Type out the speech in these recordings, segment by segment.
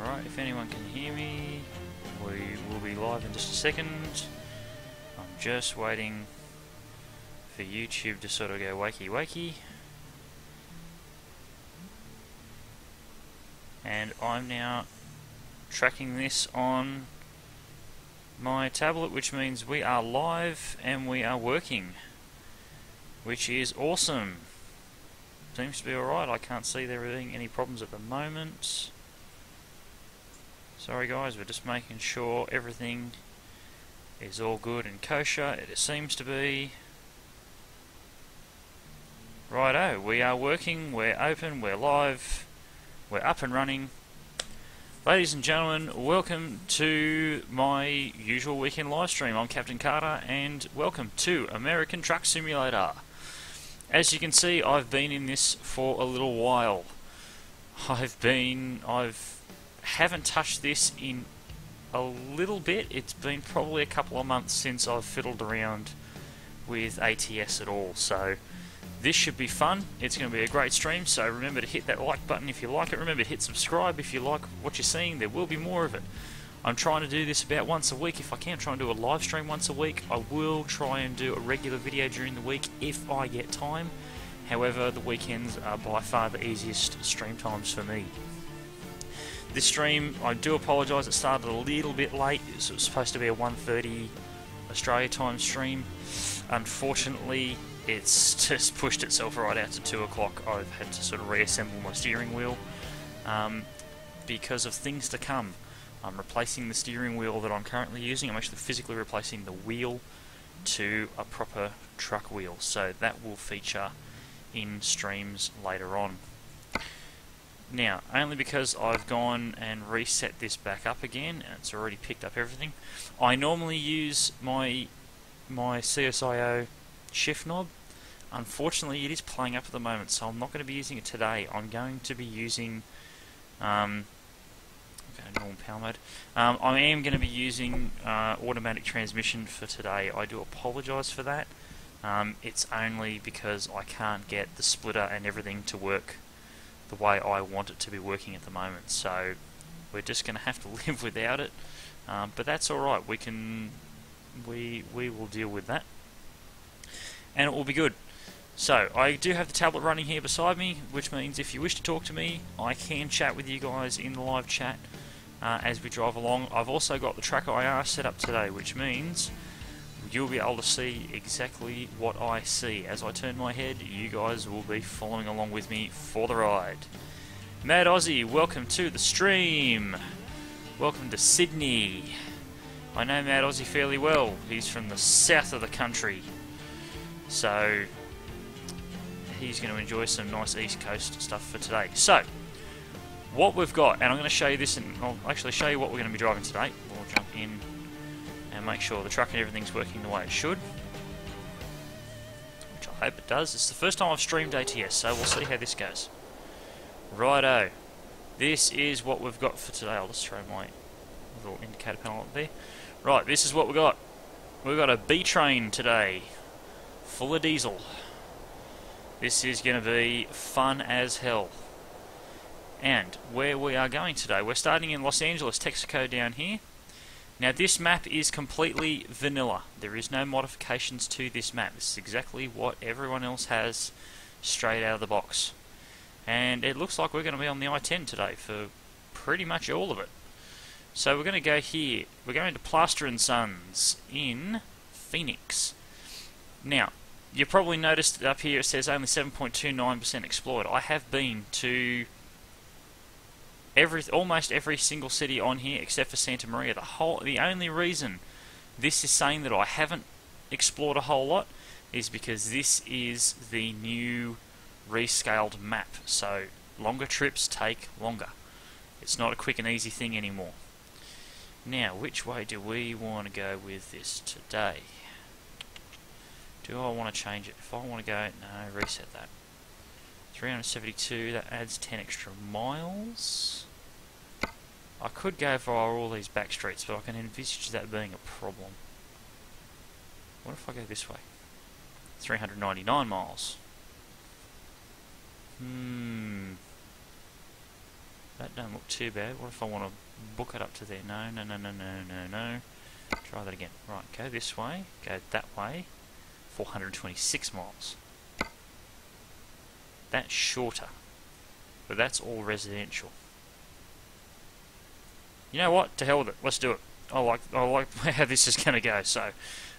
Alright, if anyone can hear me, we will be live in just a second. I'm just waiting for YouTube to sort of go wakey wakey. And I'm now tracking this on my tablet, which means we are live and we are working, which is awesome. Seems to be alright. I can't see there being any problems at the moment. Sorry guys, we're just making sure everything is all good and kosher. It seems to be. Righto, we are working, we're open, we're live, we're up and running. Ladies and gentlemen, welcome to my usual weekend live stream. I'm CaptainKarta and welcome to American Truck Simulator. As you can see, I've been in this for a little while. Haven't touched this in a little bit. It's been probably a couple of months since I've fiddled around with ATS at all. So this should be fun. It's going to be a great stream. So remember to hit that like button if you like it. Remember to hit subscribe if you like what you're seeing. There will be more of it. I'm trying to do this about once a week. If I can, try and do a live stream once a week. I will try and do a regular video during the week if I get time. However, the weekends are by far the easiest stream times for me. This stream, I do apologise, it started a little bit late. It was supposed to be a 1:30 Australia time stream. Unfortunately, it's just pushed itself right out to 2 o'clock. I've had to sort of reassemble my steering wheel because of things to come. I'm replacing the steering wheel that I'm currently using. I'm actually physically replacing the wheel to a proper truck wheel, so that will feature in streams later on. Now, only because I've gone and reset this back up again, and it's already picked up everything. I normally use my CSIO shift knob. Unfortunately, it is playing up at the moment, so I'm not going to be using it today. I'm going to be using normal power mode. I am going to be using automatic transmission for today. I do apologise for that. It's only because I can't get the splitter and everything to work the way I want it to be working at the moment. So we're just going to have to live without it. But that's alright. We will deal with that. And it will be good. So, I do have the tablet running here beside me, which means if you wish to talk to me, I can chat with you guys in the live chat as we drive along. I've also got the track IR set up today, which means you'll be able to see exactly what I see. As I turn my head, you guys will be following along with me for the ride. Mad Aussie, welcome to the stream. Welcome to Sydney. I know Mad Aussie fairly well. He's from the south of the country. So he's going to enjoy some nice East Coast stuff for today. So, what we've got, and I'm going to show you this, and I'll actually show you what we're going to be driving today. We'll jump in and make sure the truck and everything's working the way it should, which I hope it does. It's the first time I've streamed ATS, so we'll see how this goes. Righto. This is what we've got for today. I'll just throw my little indicator panel up there. Right, this is what we've got. We've got a B-train today, full of diesel. This is going to be fun as hell. And where we are going today, we're starting in Los Angeles, Texaco down here. Now this map is completely vanilla. There is no modifications to this map. This is exactly what everyone else has straight out of the box. And it looks like we're going to be on the I-10 today for pretty much all of it. So we're going to go here. We're going to Plaster & Sons in Phoenix. Now, you probably noticed up here it says only 7.29% explored. I have been to almost every single city on here except for Santa Maria. The only reason this is saying that I haven't explored a whole lot is because this is the new rescaled map. So longer trips take longer. It's not a quick and easy thing anymore. Now, which way do we want to go with this today? Do I want to change it? If I want to go, no, reset that. 372, that adds 10 extra miles. I could go via all these back streets, but I can envisage that being a problem. What if I go this way? 399 miles. That don't look too bad. What if I want to book it up to there? No, no, no, no, no, no, no. Try that again. Right, go this way, go that way. 426 miles. That's shorter, but that's all residential. You know what? To hell with it. Let's do it. I like how this is going to go. So,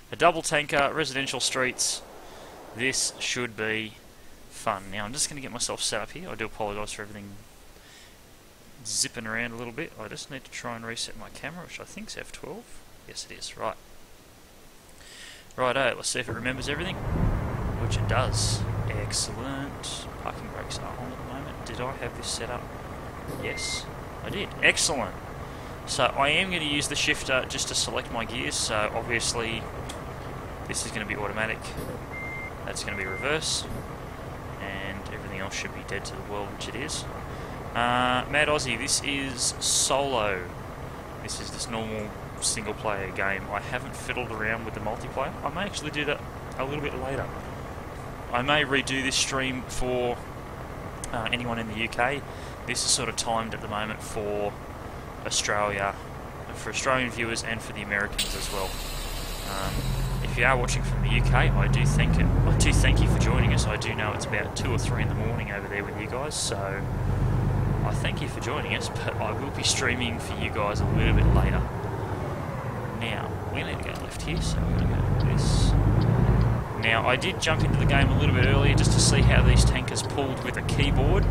a double tanker, residential streets. This should be fun. Now, I'm just going to get myself set up here. I do apologise for everything zipping around a little bit. I just need to try and reset my camera, which I think is F12. Yes, it is. Right. Righto, let's see if it remembers everything. Which it does. Excellent. Parking brakes are on at the moment. Did I have this set up? Yes, I did. Excellent. So I am going to use the shifter just to select my gears. So obviously this is going to be automatic. That's going to be reverse. And everything else should be dead to the world, which it is. Mad Aussie, this is solo. This is this normal single player game. I haven't fiddled around with the multiplayer. I may actually do that a little bit later. I may redo this stream for anyone in the UK. This is sort of timed at the moment for Australia, for Australian viewers and for the Americans as well. If you are watching from the UK, I do thank you for joining us. I do know it's about 2 or 3 in the morning over there with you guys, so I thank you for joining us, but I will be streaming for you guys a little bit later. Now, we need to go left here, so we're going to go this. Now, I did jump into the game a little bit earlier just to see how these tankers pulled with a keyboard,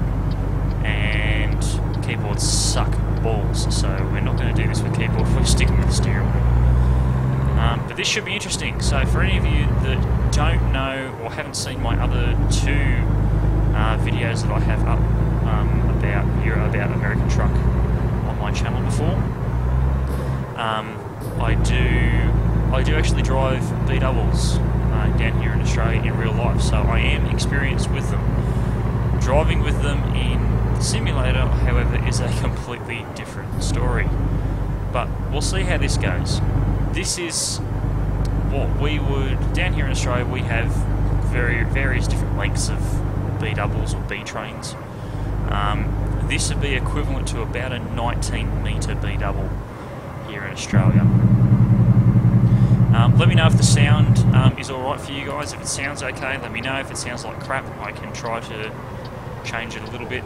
and keyboards suck balls, so we're not going to do this with keyboard, we're sticking with the steering wheel. But this should be interesting. So for any of you that don't know or haven't seen my other 2 videos that I have up about American Truck on my channel before, I do actually drive B-doubles down here in Australia in real life, so I am experienced with them. Driving with them in the simulator, however, is a completely different story. But we'll see how this goes. This is what we would... Down here in Australia, we have various different lengths of B-doubles or B-trains. This would be equivalent to about a 19-metre B-double here in Australia. Let me know if the sound is alright for you guys. If it sounds okay, let me know. If it sounds like crap, I can try to change it a little bit.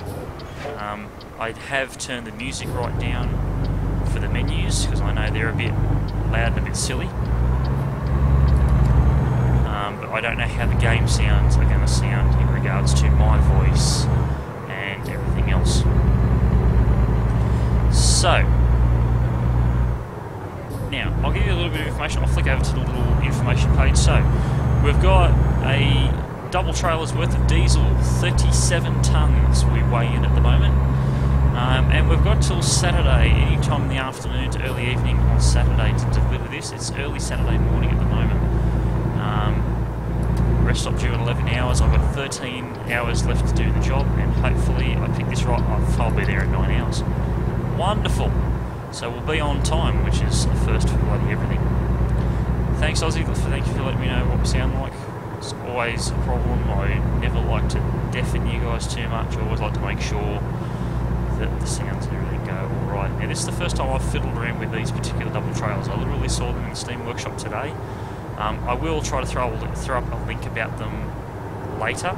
I have turned the music right down for the menus because I know they're a bit loud and a bit silly. But I don't know how the game sounds are going to sound in regards to my voice and everything else. So, now, I'll give you a little bit of information. I'll flick over to the little information page. So, we've got a double trailer's worth of diesel, 37 tonnes we weigh in at the moment. And we've got till Saturday, any time in the afternoon to early evening on Saturday to deliver this. It's early Saturday morning at the moment. Rest stop due in 11 hours. I've got 13 hours left to do the job, and hopefully I pick this right up. I'll be there in 9 hours. Wonderful. So we'll be on time, which is a first for bloody everything. Thanks, Aussie. Thank you for letting me know what we sound like. It's always a problem. I never like to deafen you guys too much. I always like to make sure that the sounds and everything go alright. Now, this is the first time I've fiddled around with these particular double trailers. I literally saw them in the Steam Workshop today. I will try to throw up a link about them later.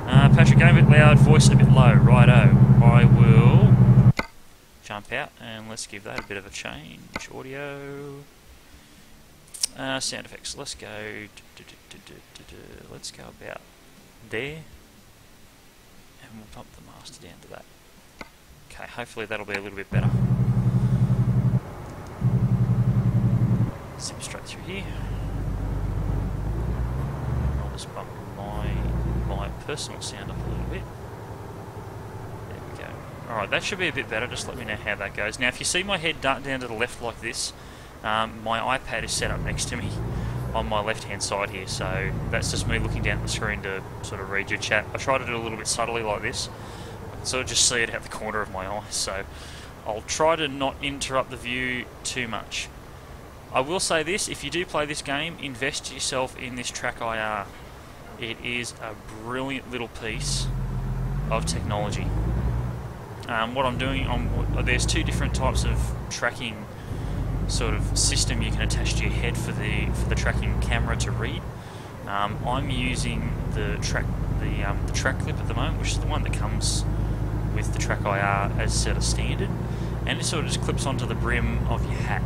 Patrick, game a bit loud, voice a bit low. Righto. I will jump out and let's give that a bit of a change. Audio. Sound effects. Let's go. Let's go about there. And we'll pump the master down to that. Okay, hopefully that'll be a little bit better. Zip straight through here. I'll just bump my personal sound up a little bit. There we go. Alright, that should be a bit better. Just let me know how that goes. Now, if you see my head dart down to the left like this, my iPad is set up next to me on my left hand side here, so that's just me looking down at the screen to sort of read your chat. I try to do it a little bit subtly like this, I can sort of just see it out the corner of my eye, so I'll try to not interrupt the view too much. I will say this, if you do play this game, invest yourself in this Track IR. It is a brilliant little piece of technology. what I'm doing, there's two different types of tracking sort of system you can attach to your head for the tracking camera to read. I'm using the track clip at the moment, which is the one that comes with the track IR as set as standard, and it sort of just clips onto the brim of your hat.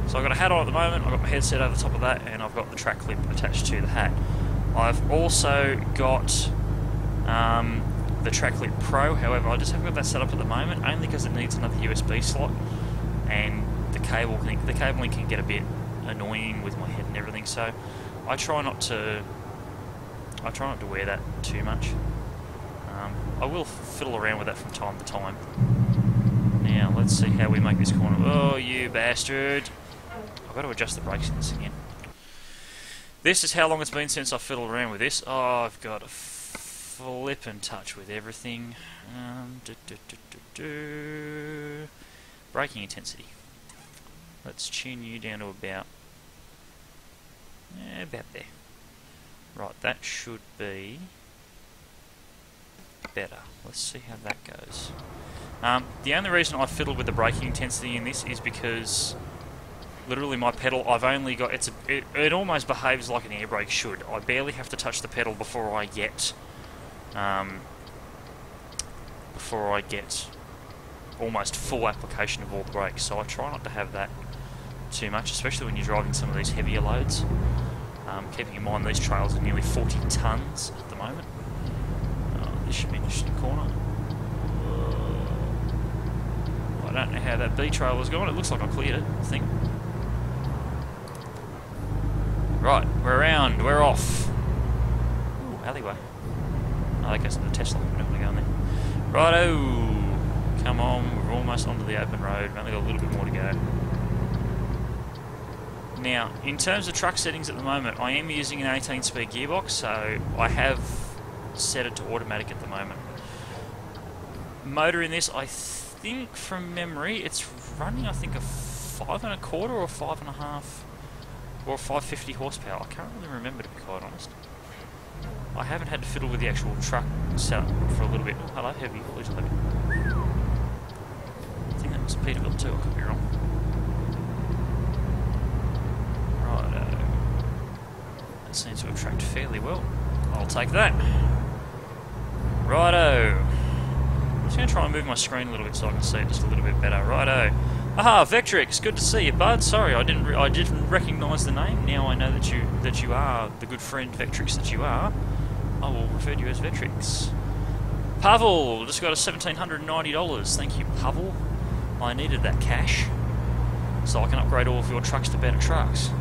So I've got a hat on at the moment, I've got my headset over the top of that, and I've got the track clip attached to the hat. I've also got the track clip Pro, however I just haven't got that set up at the moment, only because it needs another USB slot, and the cabling can get a bit annoying with my head and everything, so I try not to wear that too much. I will fiddle around with that from time to time. Now let's see how we make this corner. Oh, you bastard! I've got to adjust the brakes in this again. This is how long it's been since I fiddled around with this. Oh, I've got a flippin' touch with everything. Braking intensity. Let's tune you down to about there. Right, that should be better. Let's see how that goes. The only reason I fiddled with the braking intensity in this is because literally my pedal, I've only got, it almost behaves like an air brake should. I barely have to touch the pedal before I get almost full application of all the brakes, so I try not to have that too much, especially when you're driving some of these heavier loads. Keeping in mind these trails are nearly 40 tonnes at the moment. This should be an interesting corner. I don't know how that B trail was going. It looks like I cleared it, I think. Right, we're around. We're off. Ooh, alleyway. Oh, that goes to the Tesla. We're not going to go in there. Righto. Come on, we're almost onto the open road. We've only got a little bit more to go. Now, in terms of truck settings at the moment, I am using an 18-speed gearbox, so I have set it to automatic at the moment. Motor in this, I think from memory, it's running, I think, a 5 1/4 or 5.5 or 550 horsepower. I can't really remember, to be quite honest. I haven't had to fiddle with the actual truck setup for a little bit. Oh, hello, heavy haulage levy. I think that was a Peterbilt too, I could be wrong. Righto. That seems to have tracked fairly well. I'll take that. Righto. I'm just going to try and move my screen a little bit so I can see it just a little bit better. Righto. Aha, Vectrix, good to see you, bud. Sorry, I didn't recognise the name. Now I know that you are the good friend Vectrix that you are. I will refer to you as Vectrix. Pavel, just got a $1,790. Thank you, Pavel. I needed that cash so I can upgrade all of your trucks to better trucks.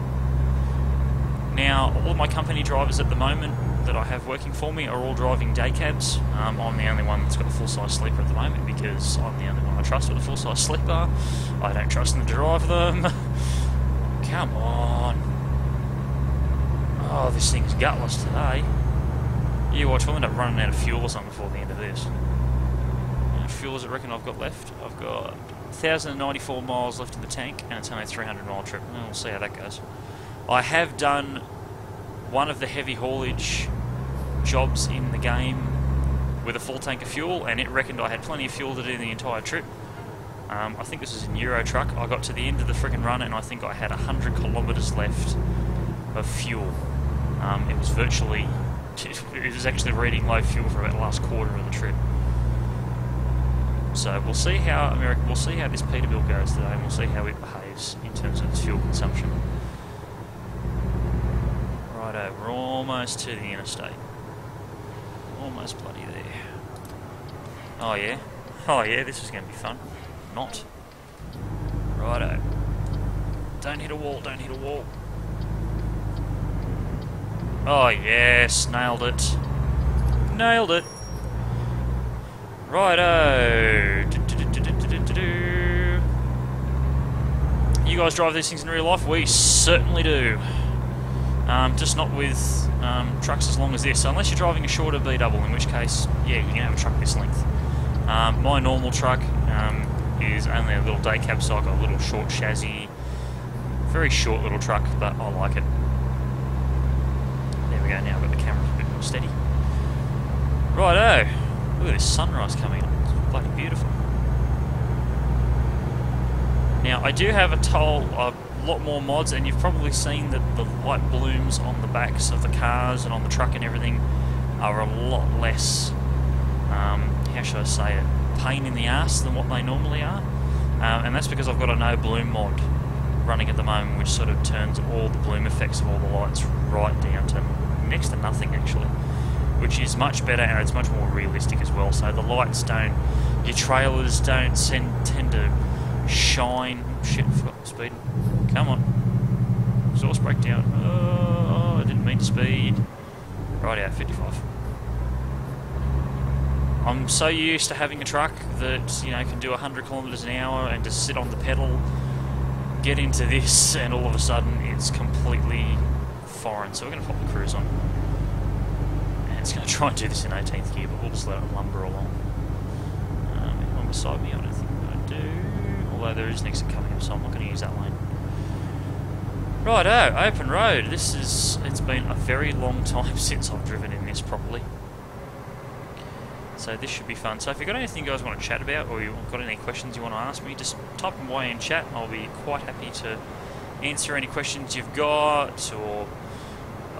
Now, all of my company drivers at the moment that I have working for me are all driving day cabs. I'm the only one that's got a full-size sleeper at the moment because I'm the only one I trust with a full-size sleeper. I don't trust them to drive them. Come on. Oh, this thing's gutless today. You watch, we'll end up running out of fuel or something before the end of this. How much fuel does it reckon I've got left? I've got 1,094 miles left in the tank, and it's only a 300-mile trip. And we'll see how that goes. I have done one of the heavy haulage jobs in the game with a full tank of fuel, and it reckoned I had plenty of fuel to do the entire trip. I think this was a Euro truck. I got to the end of the friggin' run, and I think I had 100 kilometres left of fuel. It was virtually... It was actually reading low fuel for about the last quarter of the trip. So we'll see how this Peterbilt goes today, and we'll see how it behaves in terms of its fuel consumption. Righto, we're almost to the interstate. Almost bloody there. Oh yeah? Oh yeah, this is going to be fun. Not. Righto. Don't hit a wall, don't hit a wall. Oh yes, nailed it. Nailed it. Righto. You guys drive these things in real life? We certainly do. Just not with trucks as long as this. So unless you're driving a shorter B-double, in which case, yeah, you can have a truck this length. My normal truck is only a little day cab, so I've got a little short chassis. Very short little truck, but I like it. There we go, now I've got the camera a bit more steady. Righto! Look at this sunrise coming up. It's bloody beautiful. Now, I do have a lot more mods, and you've probably seen that the light blooms on the backs of the cars and on the truck and everything are a lot less, how should I say it, pain in the ass than what they normally are. And that's because I've got a no bloom mod running at the moment, which sort of turns all the bloom effects of all the lights right down to next to nothing actually, which is much better and it's much more realistic as well. So the lights don't, your trailers don't tend to shine. Shit, I forgot speeding. Come on. Exhaust breakdown. Oh, I didn't mean to speed. Right out, 55. I'm so used to having a truck that, you know, can do 100 kilometers an hour and just sit on the pedal, get into this, and all of a sudden it's completely foreign. So we're going to pop the cruise on. And it's going to try and do this in 18th gear, but we'll just let it lumber along. Anyone beside me? I don't think I do. Although there is an exit coming up, so I'm not going to use that lane. Righto, open road. It's been a very long time since I've driven in this properly. So this should be fun. So if you've got anything you guys want to chat about, or you've got any questions you want to ask me, just type them away in chat. I'll be quite happy to answer any questions you've got, or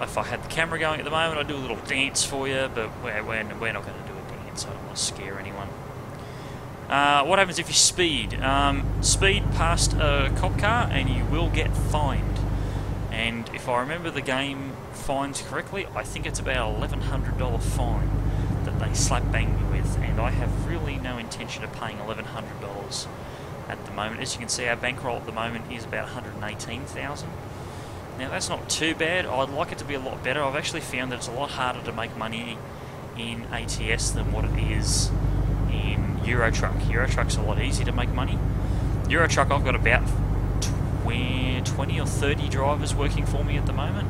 if I had the camera going at the moment, I'd do a little dance for you, but we're not going to do a dance, so I don't want to scare anyone. What happens if you speed? Speed past a cop car and you will get fined. And if I remember the game fines correctly, I think it's about a $1,100 fine that they slap bang me with, and I have really no intention of paying $1,100 at the moment. As you can see, our bankroll at the moment is about $118,000. Now that's not too bad. I'd like it to be a lot better. I've actually found that it's a lot harder to make money in ATS than what it is in Eurotruck. Eurotruck's a lot easier to make money. Eurotruck, I've got about 20 or 30 drivers working for me at the moment,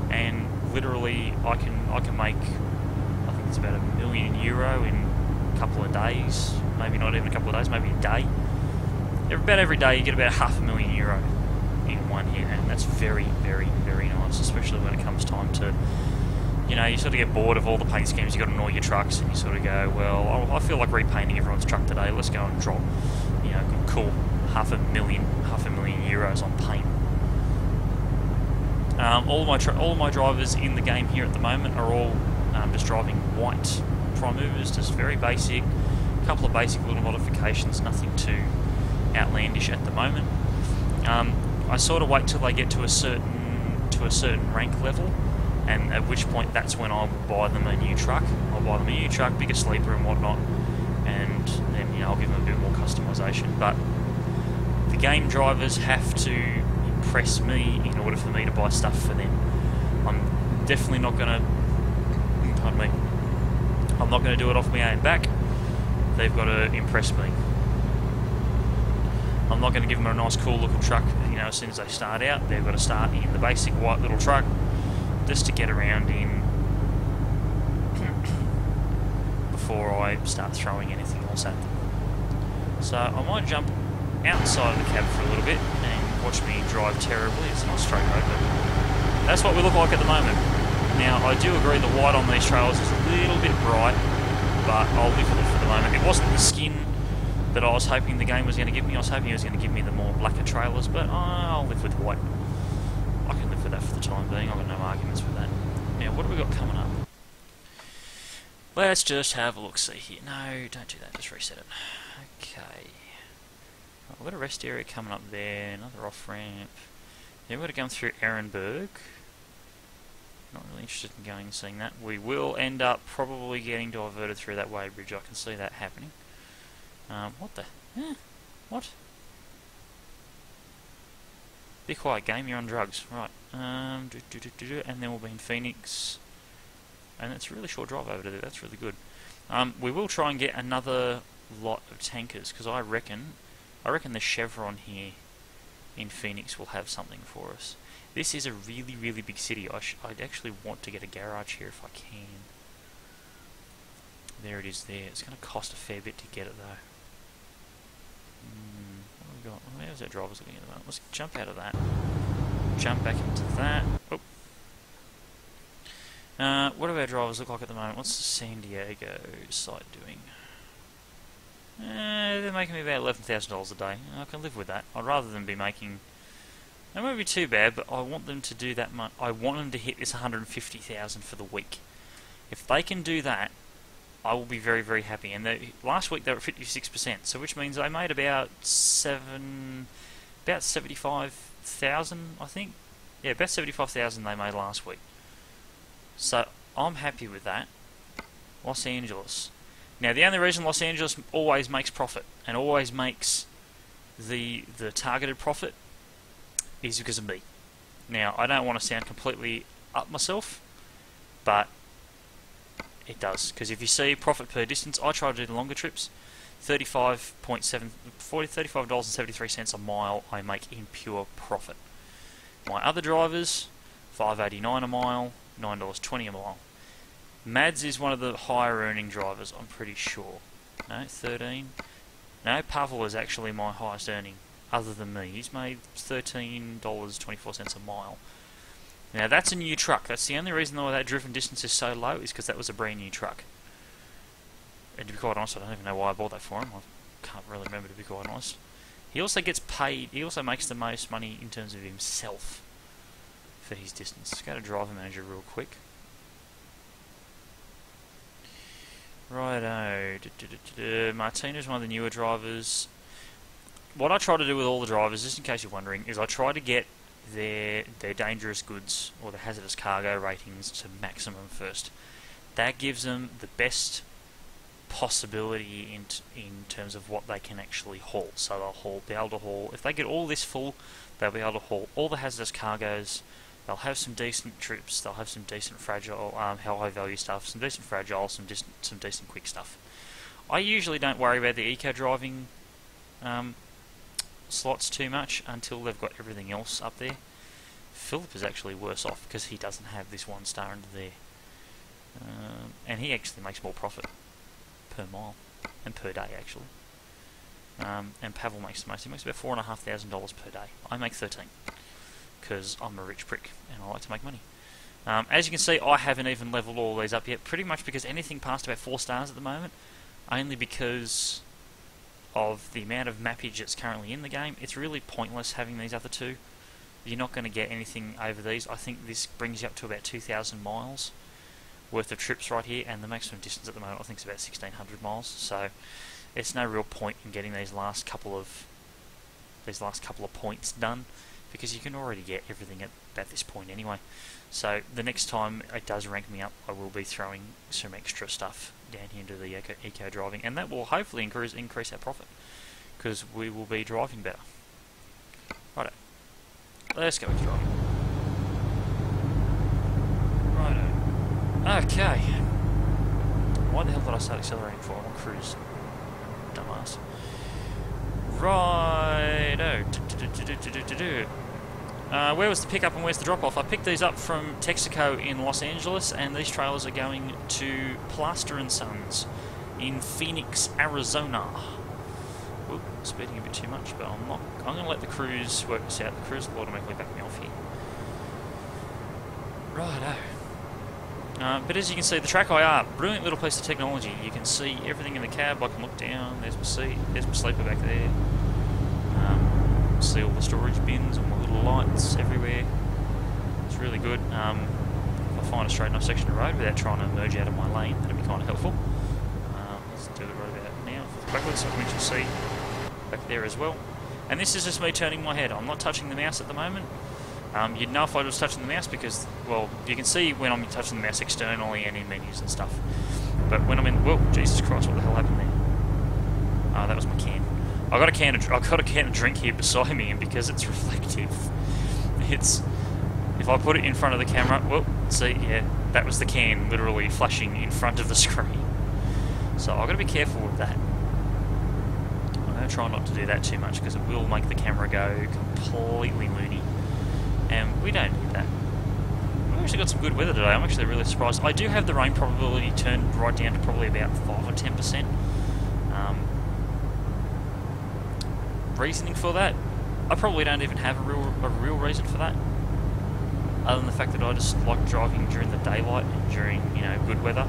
and literally I can make, I think it's about €1 million in a couple of days, maybe not even a couple of days, maybe a day. About every day you get about €500,000 in one hit, and that's very, very, very nice, especially when it comes time to, you know, you sort of get bored of all the paint schemes, you've got to annoy your trucks, and you sort of go, well, I feel like repainting everyone's truck today, let's go and drop, you know, cool, €500,000 on paint. All my drivers in the game here at the moment are all just driving white prime movers, just very basic, a couple of basic little modifications, nothing too outlandish at the moment. I sort of wait till they get to a certain rank level, and at which point that's when I will buy them a new truck. I'll buy them a new truck, bigger sleeper and whatnot, and then, you know, I'll give them a bit more customization. But the game drivers have to impress me in order for me to buy stuff for them. I'm definitely not going to, pardon me, I'm not going to do it off my own back. They've got to impress me. I'm not going to give them a nice cool looking truck, you know, as soon as they start out. They've got to start in the basic white little truck just to get around in before I start throwing anything else at them. So I might jump outside of the cab for a little bit and watch me drive terribly. It's not straight road, but that's what we look like at the moment. Now, I do agree the white on these trails is a little bit bright, but I'll live with it for the moment. It wasn't the skin that I was hoping the game was going to give me. I was hoping it was going to give me the more blacker trailers, but I'll live with white. I can live with that for the time being. I've got no arguments with that. Now, what have we got coming up? Let's just have a look-see here. No, don't do that. Just reset it. Okay. I've got a rest area coming up there, another off-ramp. Then we're going to come through Ehrenberg. Not really interested in going and seeing that. We will end up probably getting diverted through that weighbridge. I can see that happening. What the? What? Be quiet, game. You're on drugs. Right. And then we'll be in Phoenix. And it's a really short drive over there. That's really good. We will try and get another lot of tankers, because I reckon the Chevron here in Phoenix will have something for us. This is a really, really big city. I'd actually want to get a garage here if I can. There it is there. It's going to cost a fair bit to get it though. What have we got? Where's that driver's looking at the moment? Let's jump out of that. Jump back into that. Oh. What do our drivers look like at the moment? What's the San Diego site doing? they're making me about $11,000 a day. I can live with that. I'd rather than be making... That won't be too bad, but I want them to do that much. I want them to hit this 150,000 for the week. If they can do that, I will be very, very happy. And last week they were at 56%, so which means I made about 75,000, I think. Yeah, about 75,000 they made last week. So I'm happy with that. Los Angeles. Now the only reason Los Angeles always makes profit and always makes the targeted profit is because of me. Now I don't want to sound completely up myself, but it does, because if you see profit per distance, I try to do the longer trips. $35.73 a mile I make in pure profit. My other drivers, $5.89 a mile, $9.20 a mile. Mads is one of the higher earning drivers, I'm pretty sure. No, 13. No, Pavel is actually my highest earning, other than me. He's made $13.24 a mile. Now that's a new truck. That's the only reason why that driven distance is so low, is because that was a brand new truck. And to be quite honest, I don't even know why I bought that for him. I can't really remember, to be quite honest. He also gets paid, he also makes the most money in terms of himself for his distance. Let's go to driver manager real quick. Righto. Martina's one of the newer drivers. What I try to do with all the drivers, just in case you're wondering, is I try to get their dangerous goods or the hazardous cargo ratings to maximum first. That gives them the best possibility in terms of what they can actually haul. So they'll be able to haul, if they get all this full, they'll be able to haul all the hazardous cargoes. They'll have some decent trips, they'll have some decent fragile, high value stuff, some decent fragile, some decent quick stuff. I usually don't worry about the eco driving slots too much until they've got everything else up there. Philip is actually worse off because he doesn't have this 1 star under there. And he actually makes more profit per mile and per day actually. And Pavel makes the most. He makes about $4,500 per day. I make 13 because I'm a rich prick and I like to make money. As you can see, I haven't even leveled all these up yet, pretty much because anything past about 4 stars at the moment, only because of the amount of mappage that's currently in the game. It's really pointless having these other two. You're not going to get anything over these. I think this brings you up to about 2,000 miles worth of trips right here, and the maximum distance at the moment I think is about 1,600 miles. So it's no real point in getting these last couple of points done, because you can already get everything at this point anyway. So the next time it does rank me up, I will be throwing some extra stuff down here into the eco driving, and that will hopefully increase our profit, because we will be driving better. Righto. Let's go with driving. Righto. Okay. Why the hell did I start accelerating for? I'm on cruise. Dumbass. Righto. Where was the pickup and where's the drop-off? I picked these up from Texaco in Los Angeles, and these trailers are going to Plaster & Sons in Phoenix, Arizona. Oop, speeding a bit too much, but I'm not. I'm going to let the cruise work this out. The cruise will automatically back me off here. Righto. But as you can see, the Track IR, brilliant little piece of technology. You can see everything in the cab. I can look down. There's my seat. There's my sleeper back there. See all the storage bins and my little lights everywhere. It's really good. If I find a straight enough section of road without trying to merge out of my lane, that'd be kind of helpful. Let's do it right about now. Backwards, so you can see back there as well. And this is just me turning my head. I'm not touching the mouse at the moment. You'd know if I was touching the mouse because, well, you can see when I'm touching the mouse externally and in menus and stuff. But when I'm in, well, Jesus Christ, what the hell happened there? That was my can. I've got a can of drink here beside me, and because it's reflective, if I put it in front of the camera, well, see, yeah, that was the can literally flashing in front of the screen. So I've got to be careful with that. I'm going to try not to do that too much because it will make the camera go completely loony, and we don't need that. We've actually got some good weather today. I'm actually really surprised. I do have the rain probability turned right down to probably about 5 or 10%. Reasoning for that, I probably don't even have a real reason for that, other than the fact that I just like driving during the daylight and during, you know, good weather.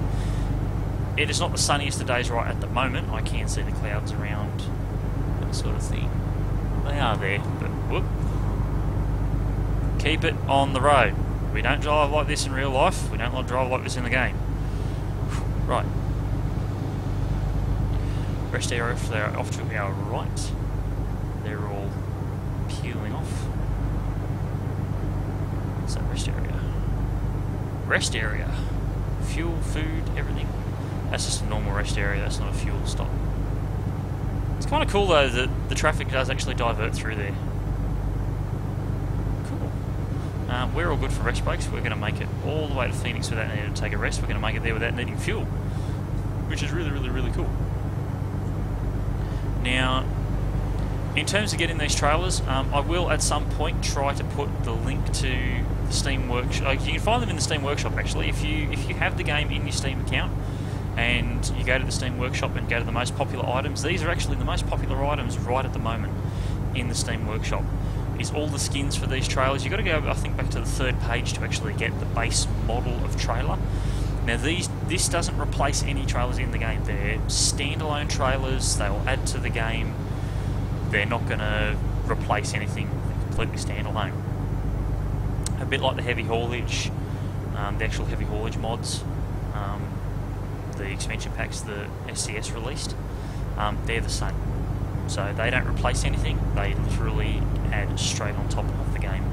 It is not the sunniest of days right at the moment. I can see the clouds around sort of thing. They are there, but whoop. Keep it on the road. We don't drive like this in real life. We don't drive like this in the game. Right. Rest area if they're off to our right. They're all peeling off. What's that rest area? Rest area. Fuel, food, everything. That's just a normal rest area, that's not a fuel stop. It's kind of cool though that the traffic does actually divert through there. Cool. We're all good for rest breaks. We're going to make it all the way to Phoenix without needing to take a rest. We're going to make it there without needing fuel, which is really, really, really cool. Now, in terms of getting these trailers, I will at some point try to put the link to the Steam Workshop. You can find them in the Steam Workshop actually. If you have the game in your Steam account and you go to the Steam Workshop and go to the most popular items, these are actually the most popular items right at the moment in the Steam Workshop. Is all the skins for these trailers. You've got to go, I think, back to the 3rd page to actually get the base model of trailer. Now this doesn't replace any trailers in the game. They're standalone trailers. They will add to the game. They're not going to replace anything. They're completely standalone. A bit like the heavy haulage, the actual heavy haulage mods, the expansion packs the SCS released, they're the same. So they don't replace anything. They literally add straight on top of the game.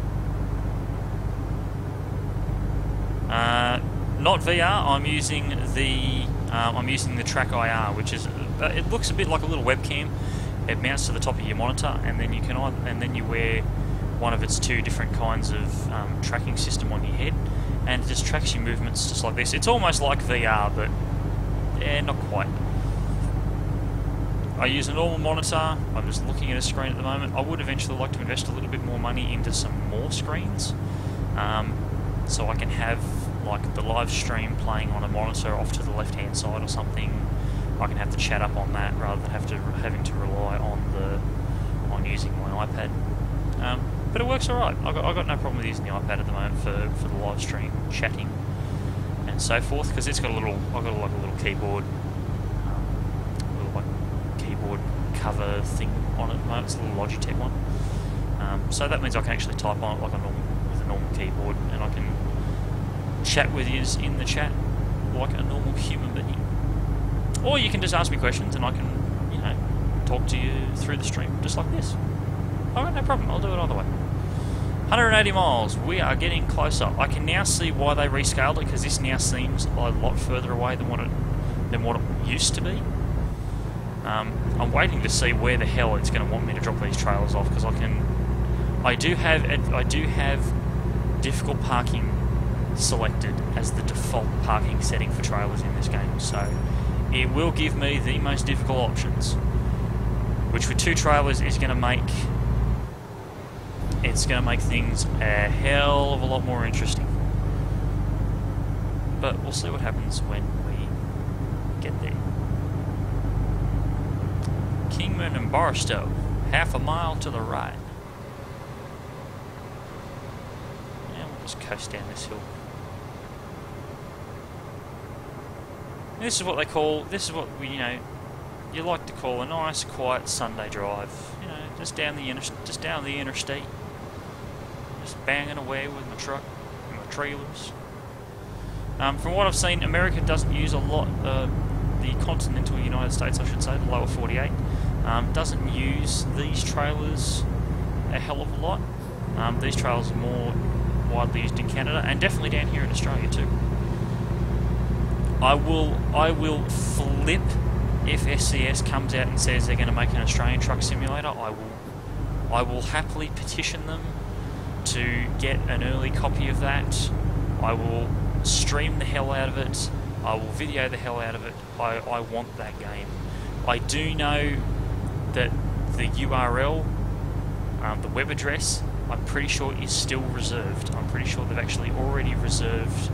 Not VR. I'm using the Track IR, which is it looks a bit like a little webcam. It mounts to the top of your monitor, and then you wear one of its 2 different kinds of tracking system on your head, and it just tracks your movements just like this. It's almost like VR, but yeah, not quite. I use a normal monitor. I'm just looking at a screen at the moment. I would eventually like to invest a little bit more money into some more screens, so I can have like the live stream playing on a monitor off to the left-hand side or something. I can have the chat up on that rather than having to rely on using my iPad. But it works alright. I've got no problem with using the iPad at the moment for the live stream chatting and so forth, because it's got a little keyboard, keyboard cover thing on it at the moment. It's a little Logitech one. So that means I can actually type on it like with a normal keyboard, and I can chat with you in the chat like a normal human being. Or you can just ask me questions and I can, talk to you through the stream, just like this. I've got no problem, I'll do it either way. 180 miles, we are getting closer. I can now see why they rescaled it, because this now seems a lot further away than what it used to be. I'm waiting to see where the hell it's going to want me to drop these trailers off, because I do have difficult parking selected as the default parking setting for trailers in this game, so it will give me the most difficult options, which with 2 trailers is going to make things a hell of a lot more interesting. But we'll see what happens when we get there. Kingman and Barstow, half a mile to the right. And we'll just coast down this hill. This is what you like to call a nice, quiet Sunday drive. Just down the interstate, just banging away with my truck and my trailers. From what I've seen, America doesn't use a lot. The continental United States, I should say, the lower 48, doesn't use these trailers a hell of a lot. These trailers are more widely used in Canada, and definitely down here in Australia too. I will flip if SCS comes out and says they're going to make an Australian truck simulator. I will happily petition them to get an early copy of that. I will stream the hell out of it. I will video the hell out of it. I want that game. I do know that the URL, the web address, I'm pretty sure is still reserved. I'm pretty sure they've actually already reserved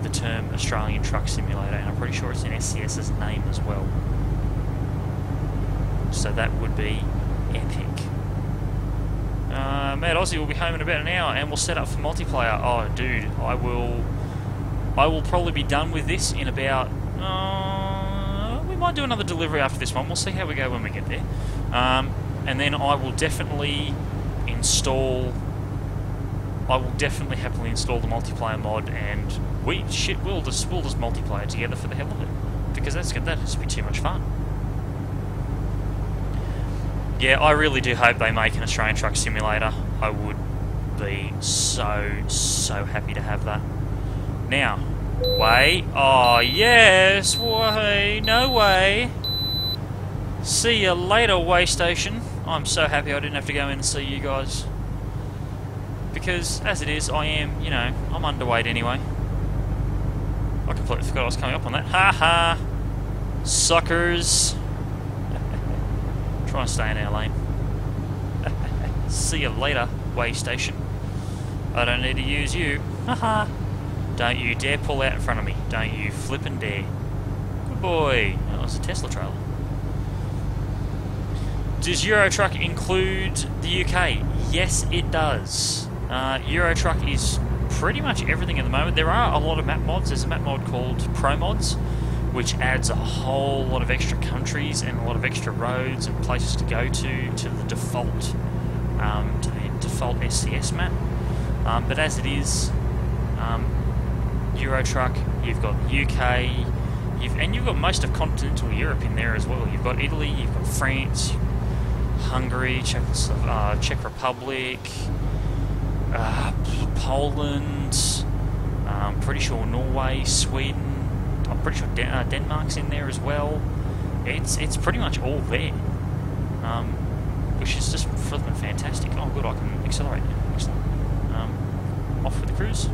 the term Australian Truck Simulator, and I'm pretty sure it's in SCS's name as well. So that would be epic. Mad Aussie will be home in about an hour, and we'll set up for multiplayer. Oh, dude, I will probably be done with this in about. we might do another delivery after this one. We'll see how we go when we get there. And then I will definitely install... I will definitely happily install the multiplayer mod, and we'll just multiplayer together for the hell of it, because that just be too much fun. Yeah, I really do hope they make an Australian Truck Simulator. I would be so happy to have that. Now, way, oh yes, way, no way. See you later, way station. I'm so happy I didn't have to go in and see you guys. Because, as it is, I am, you know, I'm underweight anyway. I completely forgot I was coming up on that. Ha ha! Suckers! Try and stay in our lane. See you later, way station. I don't need to use you. Haha! Don't you dare pull out in front of me. Don't you flip and dare. Good boy. That was a Tesla trailer. Does Euro Truck include the UK? Yes, it does. Euro Truck is pretty much everything at the moment. There are a lot of map mods. There's a map mod called Pro Mods, which adds a whole lot of extra countries and a lot of extra roads and places to go to the default SCS map. But as it is, Euro Truck, you've got the UK, you've got most of continental Europe in there as well. You've got Italy, you've got France, Hungary, Czech Republic, Poland, I'm pretty sure Norway, Sweden, I'm pretty sure Denmark's in there as well. It's pretty much all there, which is just flipping fantastic. Oh good, I can accelerate now. Excellent. Off with the cruise.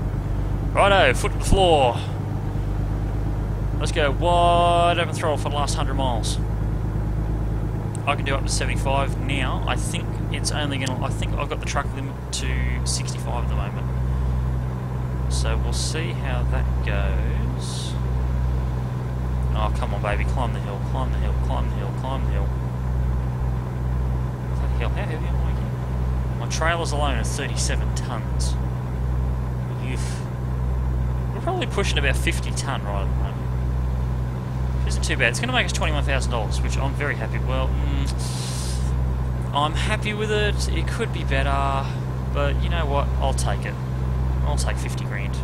Righto, foot to the floor. Let's go wide open throttle for the last 100 miles. I can do up to 75 now. I think it's only gonna. I think I've got the truck limit to 65 at the moment. So we'll see how that goes. Oh come on, baby! Climb the hill! Climb the hill! Climb the hill! Climb the hill! Bloody hell! How heavy am I again? My trailers alone are 37 tons. We're probably pushing about 50 ton right at the moment. Isn't too bad. It's going to make us $21,000, which I'm very happy. Well, I'm happy with it. It could be better, but you know what? I'll take it. I'll take 50 grand.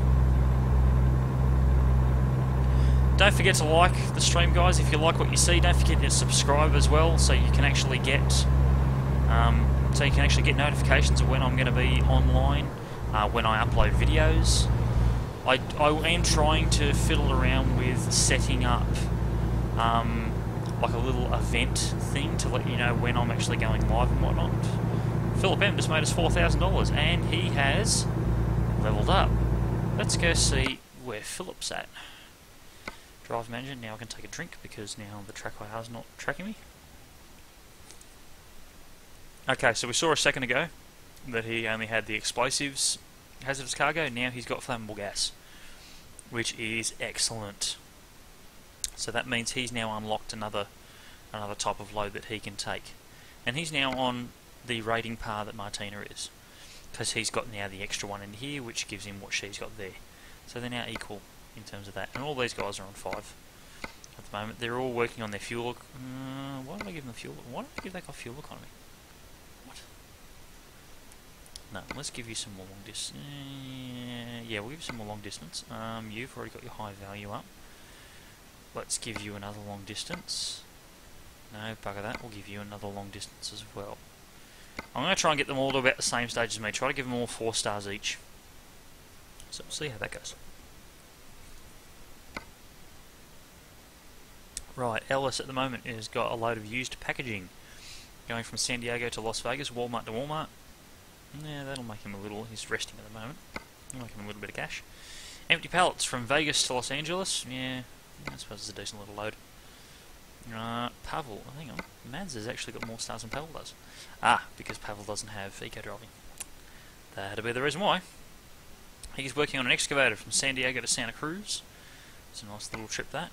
Don't forget to like the stream, guys. If you like what you see, don't forget to subscribe as well, so you can actually get notifications of when I'm going to be online, when I upload videos. I am trying to fiddle around with setting up like a little event thing to let you know when I'm actually going live and whatnot. Philip M just made us $4,000 and he has leveled up. Let's go see where Philip's at. Drive manager, now I can take a drink because now the track IR is not tracking me. Okay, so we saw a second ago that he only had the explosives, hazardous cargo. Now he's got flammable gas, which is excellent. So that means he's now unlocked another type of load that he can take, and he's now on the rating par that Martina is, because he's got now the extra one in here, which gives him what she's got there. So they're now equal in terms of that, and all these guys are on 5 at the moment. They're all working on their fuel. Why did I give them the fuel? Why did I give that guy fuel economy? What? No, let's give you some more long distance. Yeah, we'll give you some more long distance. You've already got your high value up. Let's give you another long distance. No, bugger that. We'll give you another long distance as well. I'm going to try and get them all to about the same stage as me. Try to give them all 4 stars each. So we'll see how that goes. Right, Ellis at the moment has got a load of used packaging going from San Diego to Las Vegas, Walmart to Walmart. Yeah, that'll make him a little. He's resting at the moment. That'll make him a little bit of cash. Empty pallets from Vegas to Los Angeles. Yeah, I suppose it's a decent little load. Pavel, hang on. Mads has actually got more stars than Pavel does. Ah, because Pavel doesn't have eco driving. That'll be the reason why. He's working on an excavator from San Diego to Santa Cruz. It's a nice little trip, that.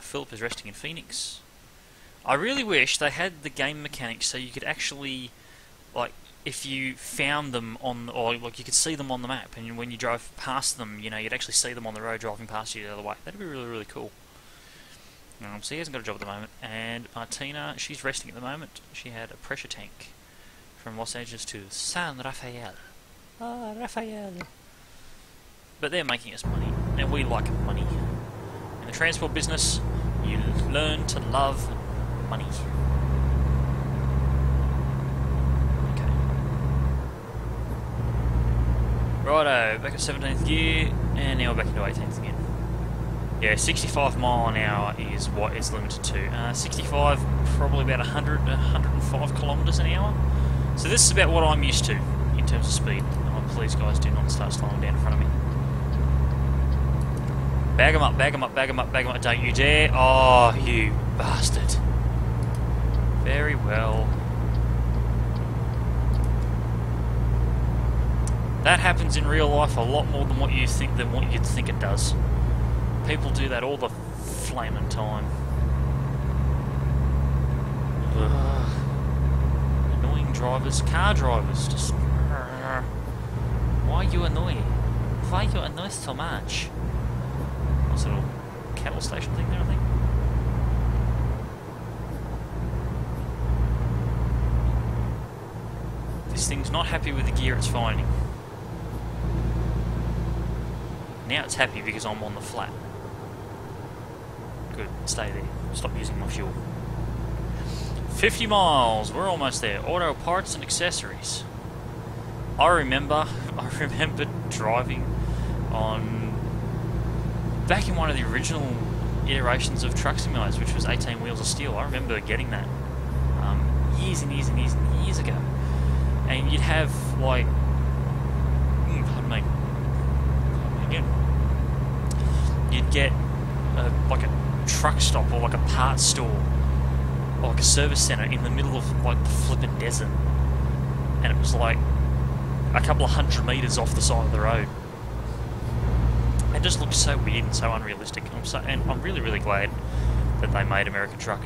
Philip is resting in Phoenix. I really wish they had the game mechanics so you could actually, like, if you found them on, or like you could see them on the map, and when you drove past them, you know, you'd actually see them on the road driving past you the other way. That'd be really, really cool. So he hasn't got a job at the moment. And Martina, she's resting at the moment. She had a pressure tank from Los Angeles to San Rafael. Ah, Rafael. But they're making us money, and we like money. In the transport business, you learn to love money. Okay. Righto, back at 17th gear, and now we're back into 18th again. Yeah, 65 mile an hour is what it's limited to. 65, probably about 105 kilometres an hour. So this is about what I'm used to in terms of speed. Oh, please guys, do not start slowing down in front of me. Bag 'em up, bag 'em up, bag 'em up, bag 'em up, don't you dare. Oh, you bastard. Very well. That happens in real life a lot more than what you think you'd think it does. People do that all the flaming time. Ugh. Annoying drivers, car drivers, just... Why are you annoying? Why you annoy so much? What's that little cattle station thing there, I think? This thing's not happy with the gear it's finding. Now it's happy because I'm on the flat. Good, stay there. Stop using my fuel. 50 miles, we're almost there. Auto parts and accessories. I remember driving on... Back in one of the original iterations of Truck Simulators, which was 18 Wheels of Steel. I remember getting that years and years and years and years ago. And you'd have, like... pardon me again. You'd get like a truck stop or like a parts store or like a service centre in the middle of like the flippin' desert, and it was like a couple of 100 metres off the side of the road. It just looked so weird and so unrealistic. And I'm really, really glad that they made American Truck.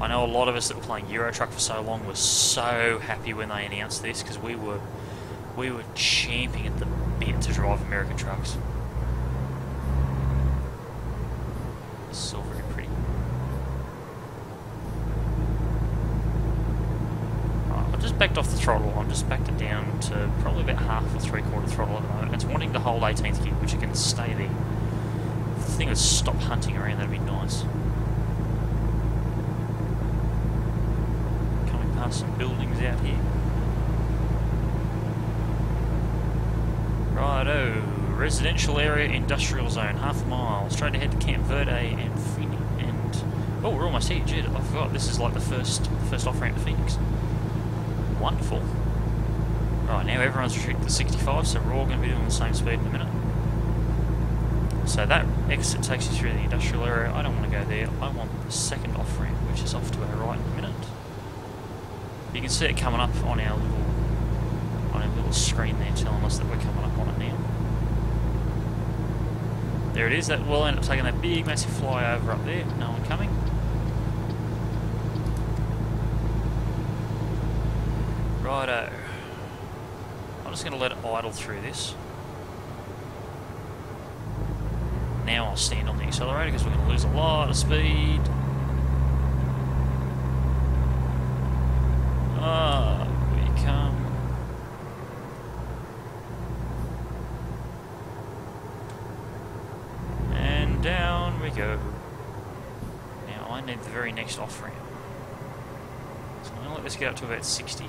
I know a lot of us that were playing Euro Truck for so long were so happy when they announced this, because we were champing at the bit to drive American trucks. This is all very pretty. Right, I've just backed off the throttle. I'm just backed it down to probably about half or 3/4 throttle at the moment. It's wanting to hold 18th gear, which it can stay there. If the thing would stop hunting around, that'd be nice. Coming past some buildings out here. Righto. Residential area, industrial zone, half a mile. Straight ahead to Camp Verde and Phoenix. And oh, we're almost here. Gee, I forgot. This is like the first off ramp to Phoenix. Wonderful. Right, now everyone's restricted to 65, so we're all going to be doing the same speed in a minute. So that exit takes you through the industrial area. I don't want to go there. I want the second off ramp, which is off to our right in a minute. You can see it coming up on our little screen there, telling us that we're coming up on it now. There it is. That will end up taking that big, massive flyover up there. No one coming. Righto. I'm just going to let it idle through this. Now I'll stand on the accelerator because we're going to lose a lot of speed. Ah, we come. And down we go. Now I need the very next off ramp. So I'm going to let this get up to about 60.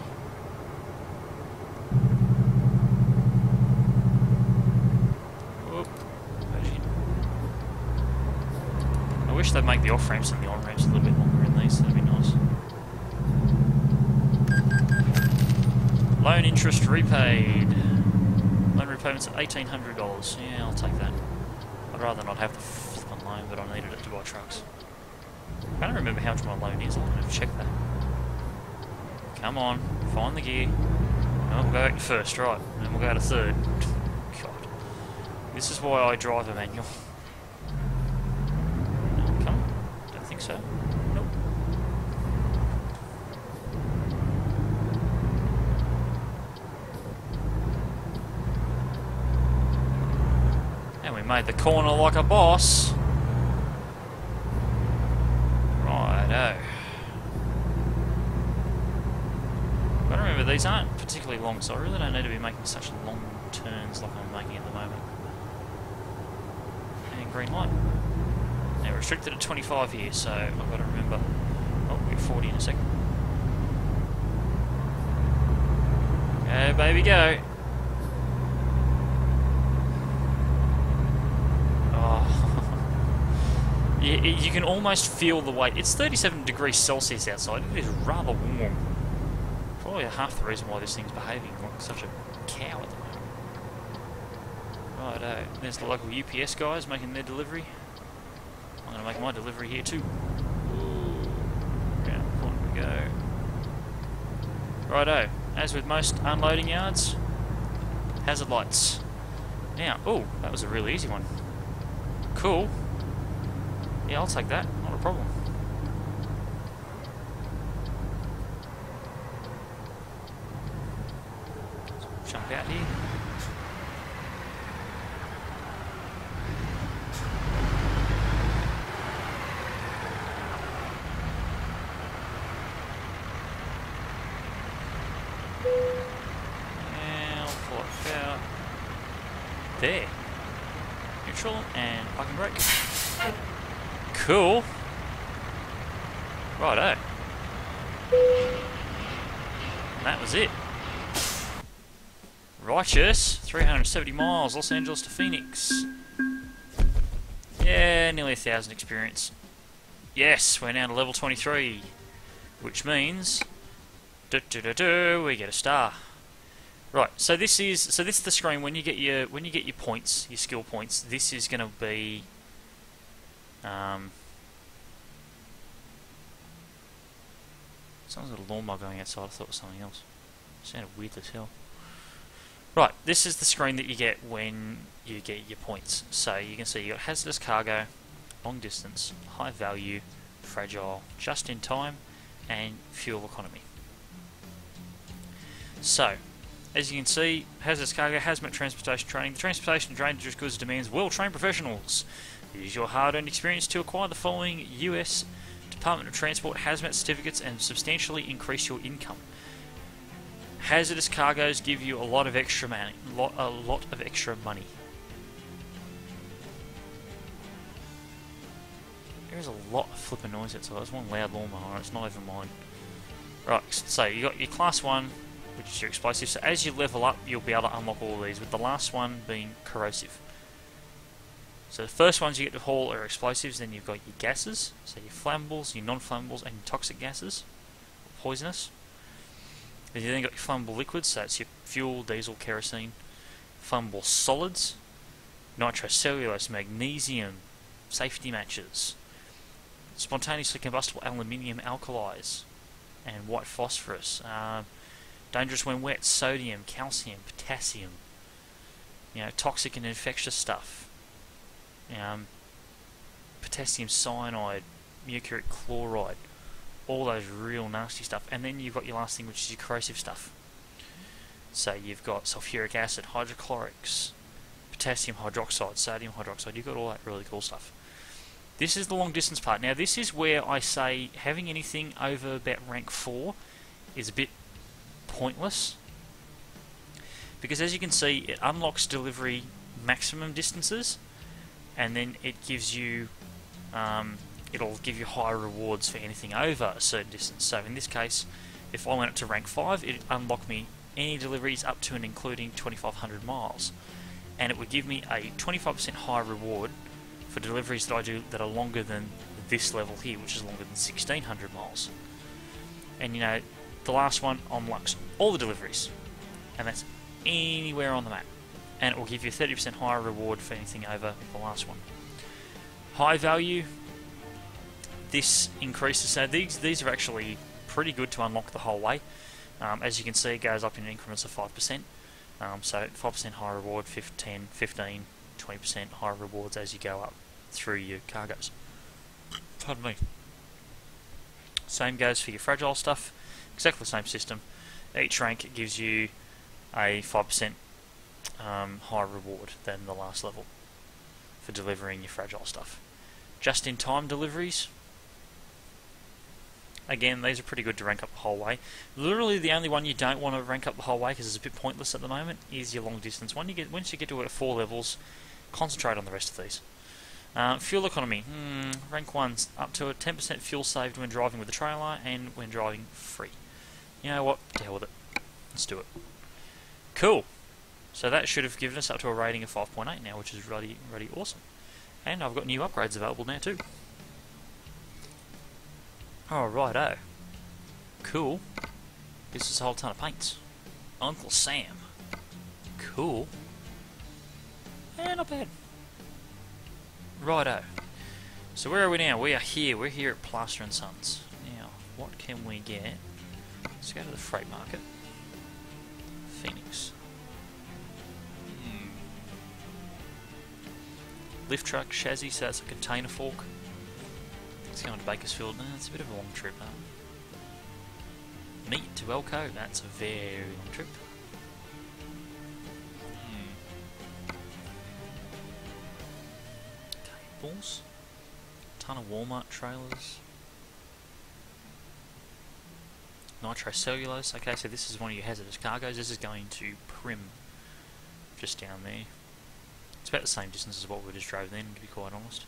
I wish they'd make the off ramps and the on ramps a little bit longer in these, that'd be nice. Loan interest repaid. Loan repayments at $1,800. Yeah, I'll take that. I'd rather not have the flippin' loan, but I needed it to buy trucks. I don't remember how much my loan is, I'll have to check that. Come on, find the gear. Oh, we'll go back to first, right, and then we'll go to third. God. This is why I drive a manual. So, nope. And we made the corner like a boss. Righto. But remember, these aren't particularly long, so I really don't need to be making such long turns like I'm making at the moment. And green light. Now we're restricted at 25 here, so I've got to remember. Oh, we'll get 40 in a second. Go, baby, go. Oh. You can almost feel the weight. It's 37 degrees Celsius outside. It is rather warm. Probably half the reason why this thing's behaving like such a cow at the moment. Righto, there's the local UPS guys making their delivery. I'm going to make my delivery here too. Ooh. Round the corner we go. Righto, as with most unloading yards, hazard lights. Now, oh, that was a really easy one. Cool. Yeah, I'll take that, not a problem. Jump out here. And I'll pull it out. There. Neutral and parking brake. Cool. Righto. And that was it. Righteous. 370 miles, Los Angeles to Phoenix. Yeah, nearly 1,000 experience. Yes, we're now to level 23, which means we get a star. Right, so this is the screen when you get your points, your skill points. This is going to be sounds like a lawnmower going outside. I thought it was something else. It sounded weird as hell. Right, this is the screen that you get when you get your points. So you can see you got hazardous cargo, long distance, high value, fragile, just in time, and fuel economy. So, as you can see, hazardous cargo, hazmat transportation training. The transportation and drainage of goods demands well-trained professionals. Use your hard-earned experience to acquire the following US Department of Transport hazmat certificates and substantially increase your income. Hazardous cargoes give you a lot of extra money. A lot of extra money. There's a lot of flipping noise outside. There's one loud lawnmower. It's not even mine. Right, so you got your class 1, which is your explosive. So as you level up, you'll be able to unlock all of these, with the last one being corrosive. So the first ones you get to haul are explosives, then you've got your gases, so your flammables, your non-flammables, and your toxic gases, poisonous. Then you got your flammable liquids, so it's your fuel, diesel, kerosene, flammable solids, nitrocellulose, magnesium, safety matches, spontaneously combustible aluminium alkalis, and white phosphorus. Dangerous when wet, sodium, calcium, potassium, toxic and infectious stuff, potassium cyanide, mercury chloride, all those real nasty stuff. And then you've got your last thing, which is your corrosive stuff. So you've got sulfuric acid, hydrochlorics, potassium hydroxide, sodium hydroxide. You've got all that really cool stuff. This is the long distance part. Now this is where I say having anything over about rank 4 is a bit pointless, because as you can see, it unlocks delivery maximum distances, and then it gives you it'll give you higher rewards for anything over a certain distance. So in this case, if I went up to rank 5, it'd unlock me any deliveries up to and including 2,500 miles, and it would give me a 25% higher reward for deliveries that I do that are longer than this level here, which is longer than 1,600 miles. And the last one unlocks all the deliveries, and that's anywhere on the map, and it will give you a 30% higher reward for anything over the last one. High value, this increases, so these are actually pretty good to unlock the whole way. As you can see, it goes up in increments of 5%, so 5% higher reward, 15, 20% higher rewards as you go up through your cargoes. Pardon me. Same goes for your fragile stuff, exactly the same system. Each rank gives you a 5% higher reward than the last level for delivering your fragile stuff. Just in time deliveries, again, these are pretty good to rank up the whole way. Literally, the only one you don't want to rank up the whole way because it's a bit pointless at the moment is your long distance. Once you get to it at 4 levels, concentrate on the rest of these. Fuel economy, rank 1's up to a 10% fuel saved when driving with the trailer and when driving free. You know what? To hell with it. Let's do it. Cool. So that should have given us up to a rating of 5.8 now, which is really, really awesome. And I've got new upgrades available now too. Oh, righto. Cool. This is a whole ton of paints. Uncle Sam. Cool. Not bad. Righto. So where are we now? We are here. We're here at Plaster & Sons. Now, what can we get? Let's go to the freight market. Phoenix. Lift truck, chassis, so that's a container fork. Let's go into Bakersfield. It's a bit of a long trip, huh? Meat to Elko, that's a very long trip. Cables. Ton of Walmart trailers. Nitrocellulose. Okay, so this is one of your hazardous cargoes. This is going to Prim. Just down there. It's about the same distance as what we just drove then, to be quite honest.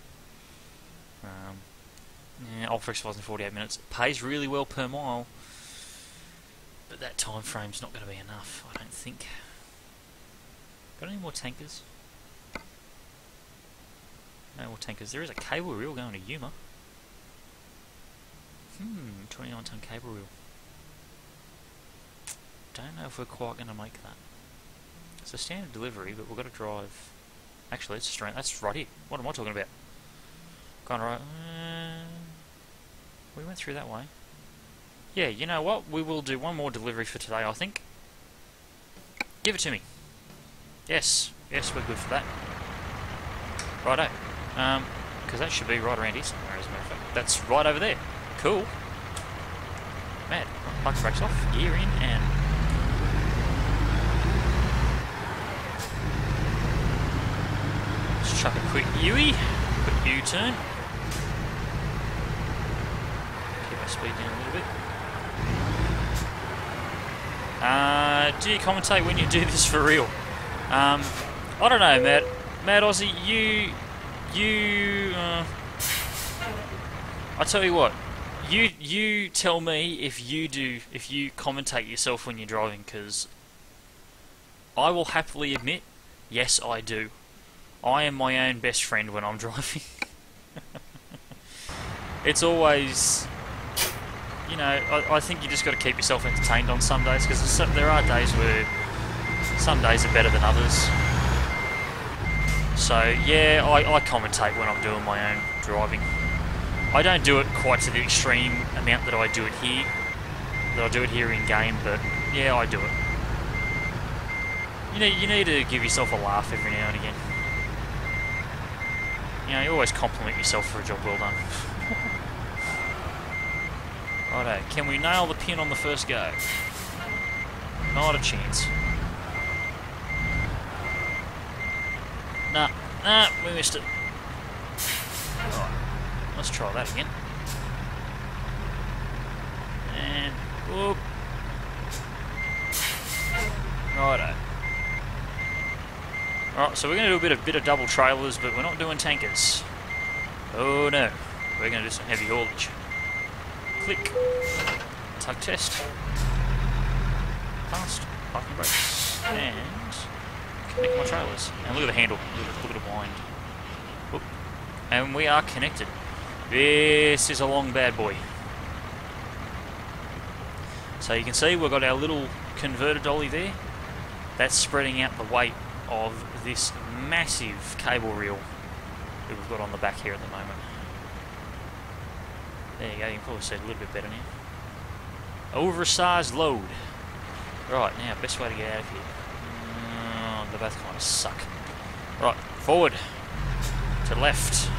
Yeah, Ultra expires in 48 minutes. It pays really well per mile, but that time frame's not going to be enough, I don't think. Got any more tankers? No more tankers. There is a cable reel going to Yuma. 29 ton cable reel. Don't know if we're quite going to make that. It's a standard delivery, but we've got to drive. Actually, that's right here. What am I talking about? Gone right. We went through that way. Yeah, you know what? We will do one more delivery for today, I think. Give it to me. Yes. Yes, we're good for that. Righto. Because that should be right around here somewhere, as a matter of fact. That's right over there. Cool. Mad. Park the brakes off. Gear in and... let's chuck a quick U-ey. Quick U-turn. Keep our speed down a little bit. Do you commentate when you do this for real? I don't know, Mad Aussie, I tell you what, you tell me if you commentate yourself when you're driving, because I will happily admit, yes, I do. I am my own best friend when I'm driving. It's always, you know, I think you just got to keep yourself entertained on some days, because there are days where some days are better than others. So yeah, I commentate when I'm doing my own driving. I don't do it quite to the extreme amount that I do it here in game, but yeah, I do it. You need to give yourself a laugh every now and again. You know, you always compliment yourself for a job well done. Righto, can we nail the pin on the first go? Not a chance. Nah, we missed it. Right, let's try that again. And, whoop. Righto. Alright, so we're going to do a bit of double trailers, but we're not doing tankers. Oh no, we're going to do some heavy haulage. Click. Tug test. Fast. Parking brakes. And connect my trailers. And look at the handle. Look at the wind. Whoop. And we are connected. This is a long bad boy. So you can see we've got our little converter dolly there. That's spreading out the weight of this massive cable reel that we've got on the back here at the moment. There you go, you can probably see it a little bit better now. Oversized load. Right, now, best way to get out of here. They both kind of suck. Right, forward. To left.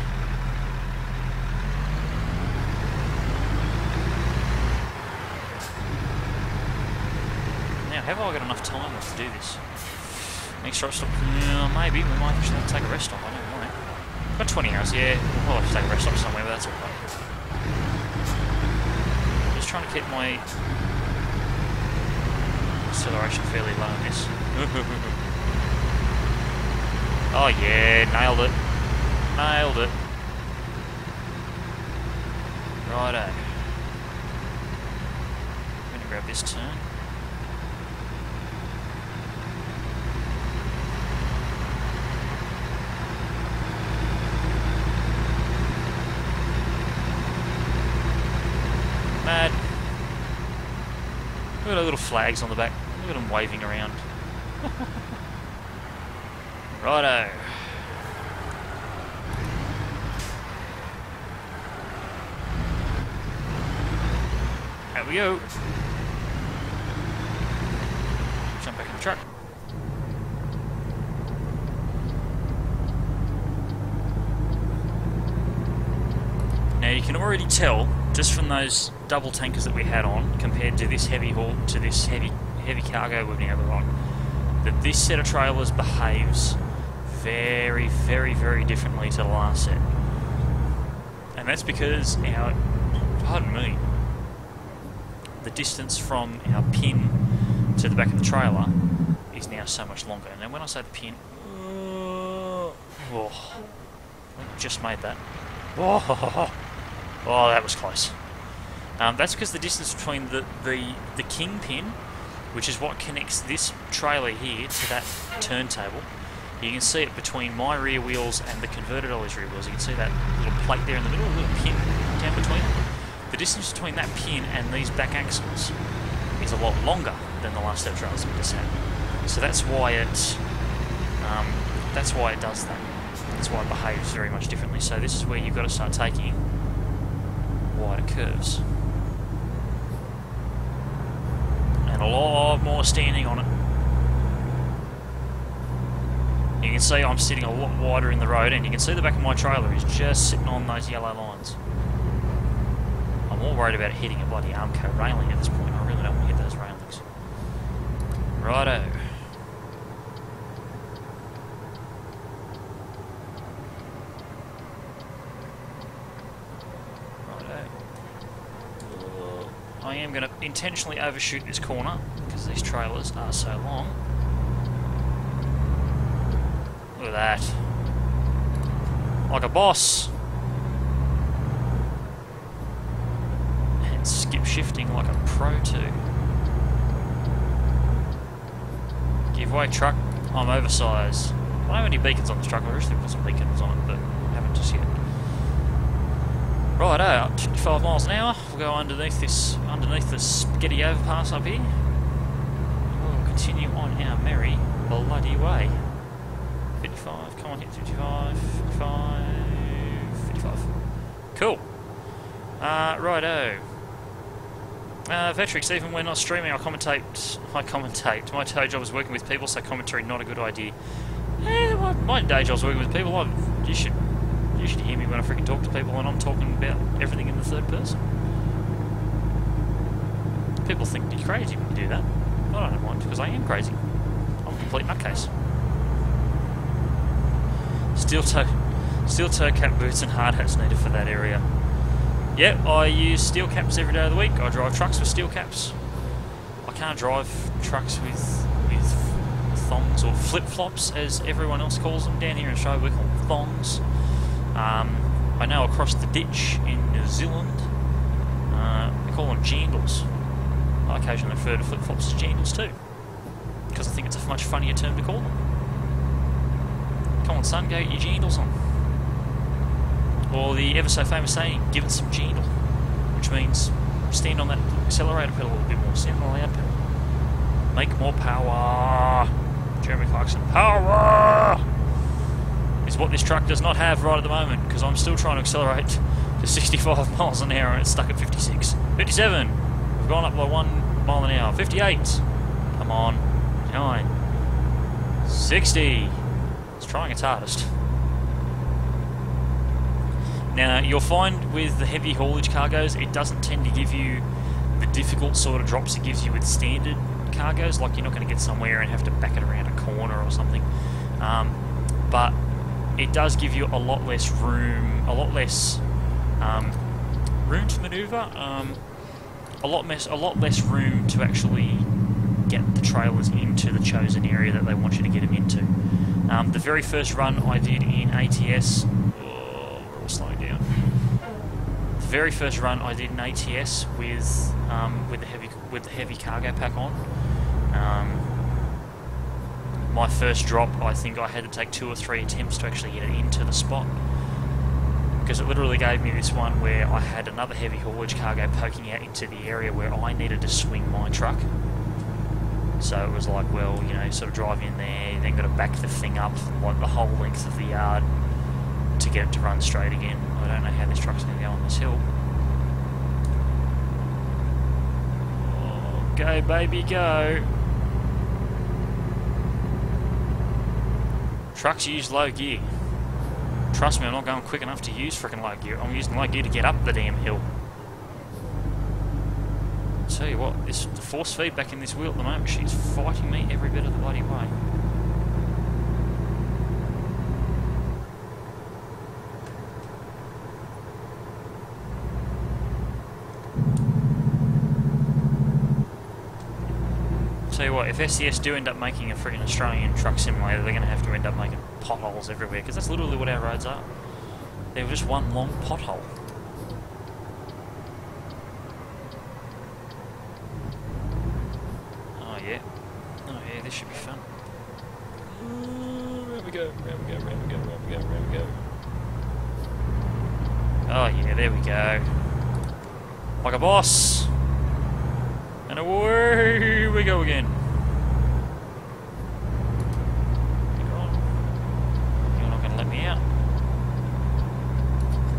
Now, have I got enough time to do this? Next right stop, maybe. We might actually have to take a rest stop, I don't know. Got 20 hours, yeah. We'll have to take a rest stop somewhere, but that's alright. trying to keep my acceleration fairly low on this. Oh yeah, nailed it. Nailed it. Righto. I'm going to grab this turn. Mad. Look at the little flags on the back. Look at them waving around. Righto. There we go. Jump back in the truck. Now you can already tell, just from those double tankers that we had on, compared to this heavy haul, to this heavy cargo we've now got on, that this set of trailers behaves very, very, very differently to the last set. And that's because our, pardon me, the distance from our pin to the back of the trailer is now so much longer. And when I say the pin, oh, I just made that. Oh, that was close. That's because the distance between the kingpin, which is what connects this trailer here to that turntable, you can see it between my rear wheels and the converted Ollie's rear wheels. You can see that little plate there in the middle, a little pin down between them. The distance between that pin and these back axles is a lot longer than the last set of trailers we just had. So that's why it does that. That's why it behaves very much differently. So this is where you've got to start taking wider curves. And a lot more standing on it. You can see I'm sitting a lot wider in the road, and you can see the back of my trailer is just sitting on those yellow lines. I'm more worried about hitting a bloody Armco railing at this point. I really don't want to hit those railings. Righto. I am going to intentionally overshoot this corner because these trailers are so long. Look at that. Like a boss. And skip shifting like a pro too. Give way, truck. I'm oversized. I don't have any beacons on this truck. I wish they put some beacons on it, but I haven't just yet. Right, up 55 miles an hour. We'll go underneath this spaghetti overpass up here. We'll continue on our merry bloody way. 55, come on, hit 55, 55, 55. Cool. Righto. Vetrix, even when not streaming, I commentate. My day job is working with people, so commentary not a good idea. My day job is working with people. You should hear me when I freaking talk to people, and I'm talking about everything in the third person. People think you're crazy when you do that. I don't mind, because I am crazy. I'm a complete nutcase. Steel toe cap boots and hard hats needed for that area. Yep, I use steel caps every day of the week. I drive trucks with steel caps. I can't drive trucks with thongs or flip-flops, as everyone else calls them. Down here in Australia we call them thongs. I know across the ditch in New Zealand, they call them jandals. I occasionally refer to flip-flops as jandals too, because I think it's a much funnier term to call them. Come on son, go get your jandals on. Or the ever so famous saying, give it some jandal, which means stand on that accelerator pedal a little bit more, stand on the loud pedal. Make more power. Jeremy Clarkson, power! Is what this truck does not have right at the moment, because I'm still trying to accelerate to 65 miles an hour and it's stuck at 56. 57! We've gone up by 1 mile an hour. 58! Come on. 9. 60! It's trying its hardest. Now, you'll find with the heavy haulage cargoes, it doesn't tend to give you the difficult sort of drops it gives you with standard cargoes, like you're not going to get somewhere and have to back it around a corner or something. But it does give you a lot less room, room to manoeuvre. a lot less room to actually get the trailers into the chosen area that they want you to get them into. The very first run I did in ATS, we're all slowing down. The very first run I did in ATS with the heavy cargo pack on. My first drop, I think I had to take 2 or 3 attempts to actually get it into the spot, because it literally gave me this one where I had another heavy haulage cargo poking out into the area where I needed to swing my truck. So it was like, well, you know, sort of drive in there, then got to back the thing up like the whole length of the yard to get it to run straight again. I don't know how this truck's going to go on this hill. Oh, go baby, go! Trucks use low gear. Trust me, I'm not going quick enough to use freaking low gear. I'm using low gear to get up the damn hill. Tell you what, the force feedback in this wheel at the moment, she's fighting me every bit of the bloody way. Tell you what, if SCS do end up making a friggin' Australian truck simulator, they're going to have to end up making potholes everywhere, because that's literally what our roads are. They're just one long pothole. This should be fun. Round we go, round we go, round we go, round we go, round we go. Oh yeah, there we go. Like a boss. And away we go again. Come on. You're not going to let me out.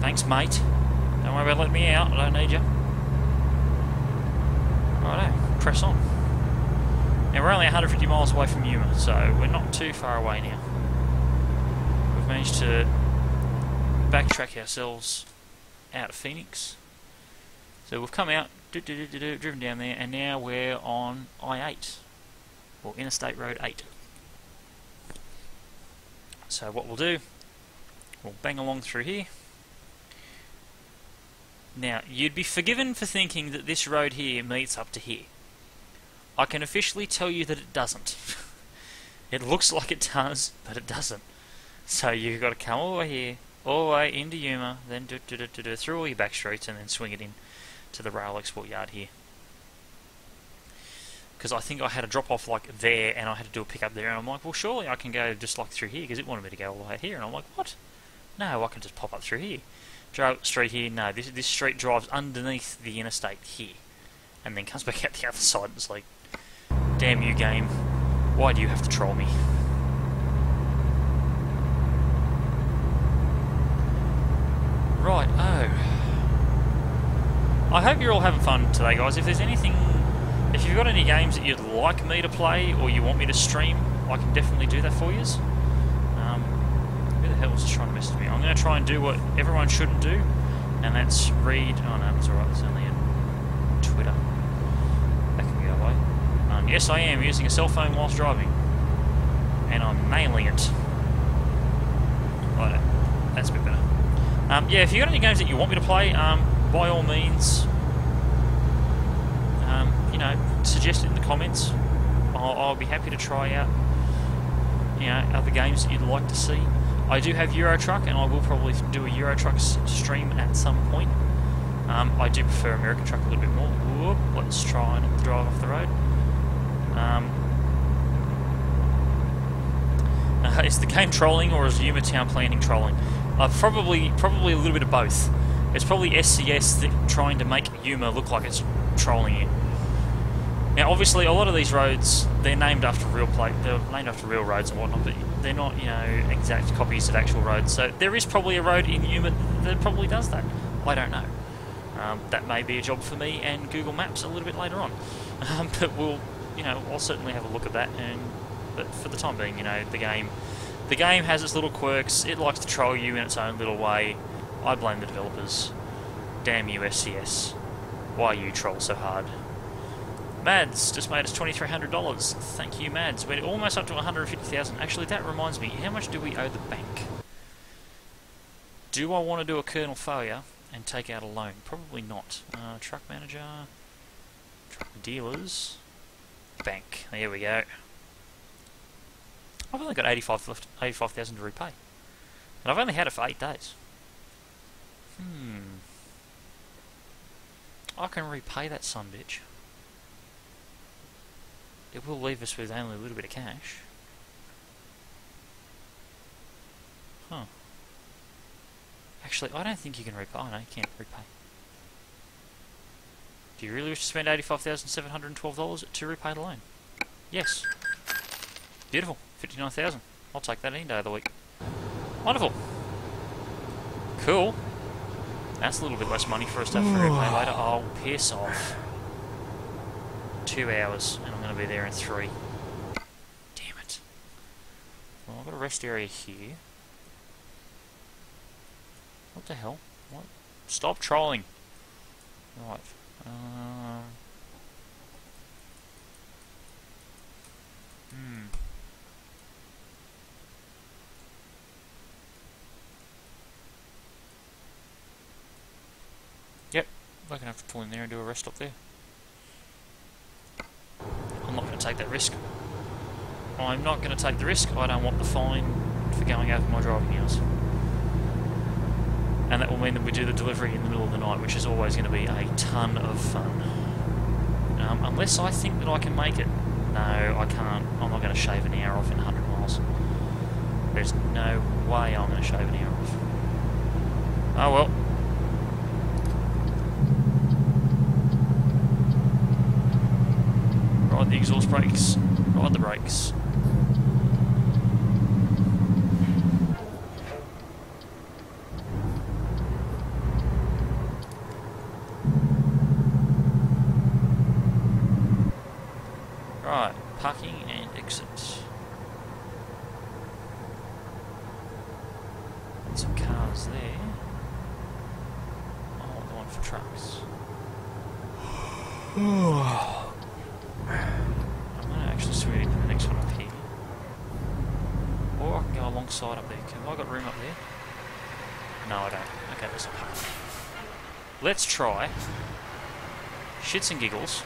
Thanks, mate. Don't worry about letting me out. I don't need you. Righto, press on. Now we're only 150 miles away from Yuma, so we're not too far away now. We've managed to backtrack ourselves out of Phoenix. So we've come out, driven down there, and now we're on I-8, or Interstate Road 8. So what we'll do, we'll bang along through here. Now, you'd be forgiven for thinking that this road here meets up to here. I can officially tell you that it doesn't. It looks like it does, but it doesn't. So you've got to come all the way here, all the way into Yuma, then through all your back streets, and then swing it in to the rail export yard here. Because I think I had a drop off like there, and I had to do a pickup there, and I'm like, well, surely I can go just like through here, because it wanted me to go all the way here, and I'm like, what? No, I can just pop up through here. Drive up the street here. No, this street drives underneath the interstate here, and then comes back out the other side. It's like, damn you, game. Why do you have to troll me? Right, oh. I hope you're all having fun today, guys. If there's anything... If you've got any games that you'd like me to play, or you want me to stream, I can definitely do that for you. Who the hell is just trying to message me? I'm going to try and do what everyone shouldn't do, and that's read... Oh no, that's alright. It's only a Twitter. That can go away. Yes, I am using a cell phone whilst driving, and I'm nailing it. Right, that's a bit better. Yeah, if you've got any games that you want me to play, by all means, you know, suggest it in the comments. I'll be happy to try out, you know, other games that you'd like to see. I do have Euro Truck, and I will probably do a Euro Truck stream at some point. I do prefer American Truck a little bit more. Whoop, let's try and drive off the road. Is the game trolling, or is Yuma Town Planning trolling? Probably a little bit of both. It's probably SCS trying to make Yuma look like it's trolling it. Now, obviously, a lot of these roads, they're named after real roads and whatnot, but they're not, you know, exact copies of actual roads. So there is probably a road in Yuma that probably does that. I don't know. That may be a job for me and Google Maps a little bit later on. But we'll, you know, I'll certainly have a look at that. But for the time being, you know, the game has its little quirks. It likes to troll you in its own little way. I blame the developers. Damn you, SCS. Why you troll so hard? Mads just made us $2,300. Thank you, Mads. We're almost up to 150,000. Actually, that reminds me, how much do we owe the bank? Do I want to do a kernel failure and take out a loan? Probably not. Truck manager. Dealers. Bank. There we go. I've only got 85,000 to repay. And I've only had it for 8 days. I can repay that sumbitch. It will leave us with only a little bit of cash. Huh. Actually, I don't think you can repay. Oh, no, you can't repay. Do you really wish to spend $85,712 to repay the loan? Yes. Beautiful. 59,000. I'll take that any day of the week. Wonderful. Cool. That's a little bit less money for us to have to repay later. Oh, piss off. 2 hours, and I'm going to be there in 3. Damn it. Well, I've got a rest area here. What the hell? What? Stop trolling. Right. Yep, I'm going to have to pull in there and do a rest stop there. I'm not going to take that risk. I'm not going to take the risk. I don't want the fine for going over my driving hours. And that will mean that we do the delivery in the middle of the night, which is always going to be a ton of fun. Unless I think that I can make it. No, I can't. I'm not going to shave an hour off in 100 miles. There's no way I'm going to shave an hour off. Oh well. Ride the exhaust brakes. Ride the brakes. Right, parking and exit. Some cars there. Oh, the one for trucks. I'm going to actually swing into the next one up here. Or I can go alongside up there. Have I got room up there? No, I don't. Okay, there's a park. Let's try shits and giggles.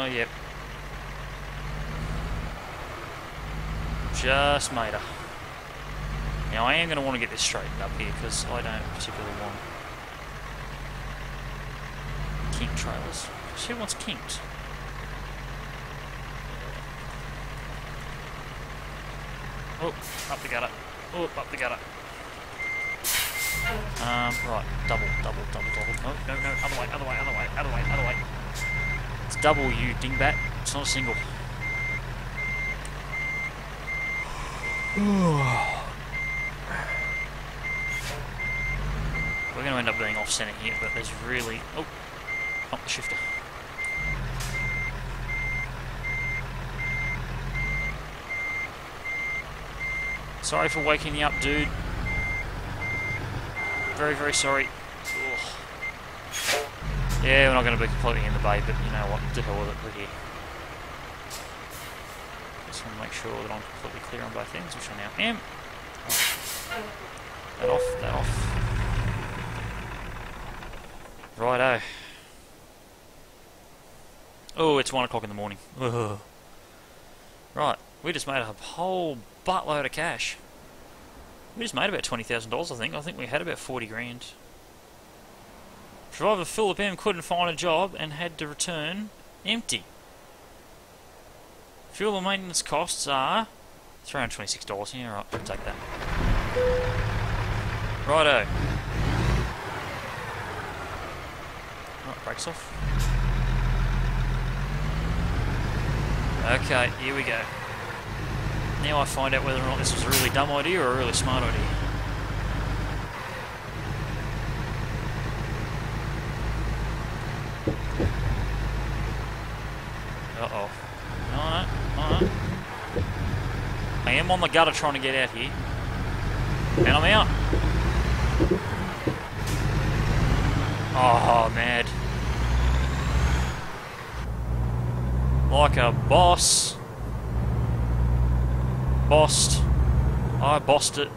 Yep. Just made her. Now I am going to want to get this straightened up here because I don't particularly want kink trailers. Who wants kinked? Oh, up the gutter. Oh, up the gutter. Right, double. Oh, no, other way. It's double, you dingbat. It's not a single. We're going to end up being off-centre here, but there's really... Oh, pump the shifter. Sorry for waking you up, dude. Very, very sorry. Ugh. Yeah, we're not going to be completely in the bay, but you know what? To hell with it, we're here. Just want to make sure that I'm completely clear on both ends, which I now am. That off. Righto. Oh, it's 1 o'clock in the morning. Ugh. Right, we just made a whole buttload of cash. We just made about $20,000, I think. I think we had about 40 grand. Driver Philip M couldn't find a job and had to return empty. Fuel and maintenance costs are $326. Yeah, right, I'll take that. Righto. Right, brakes off. Okay, here we go. Now I find out whether or not this was a really dumb idea or a really smart idea. Uh-oh. No, no. I am on the gutter trying to get out here. And I'm out. Oh, mad. Like a boss. Bossed. I bossed it.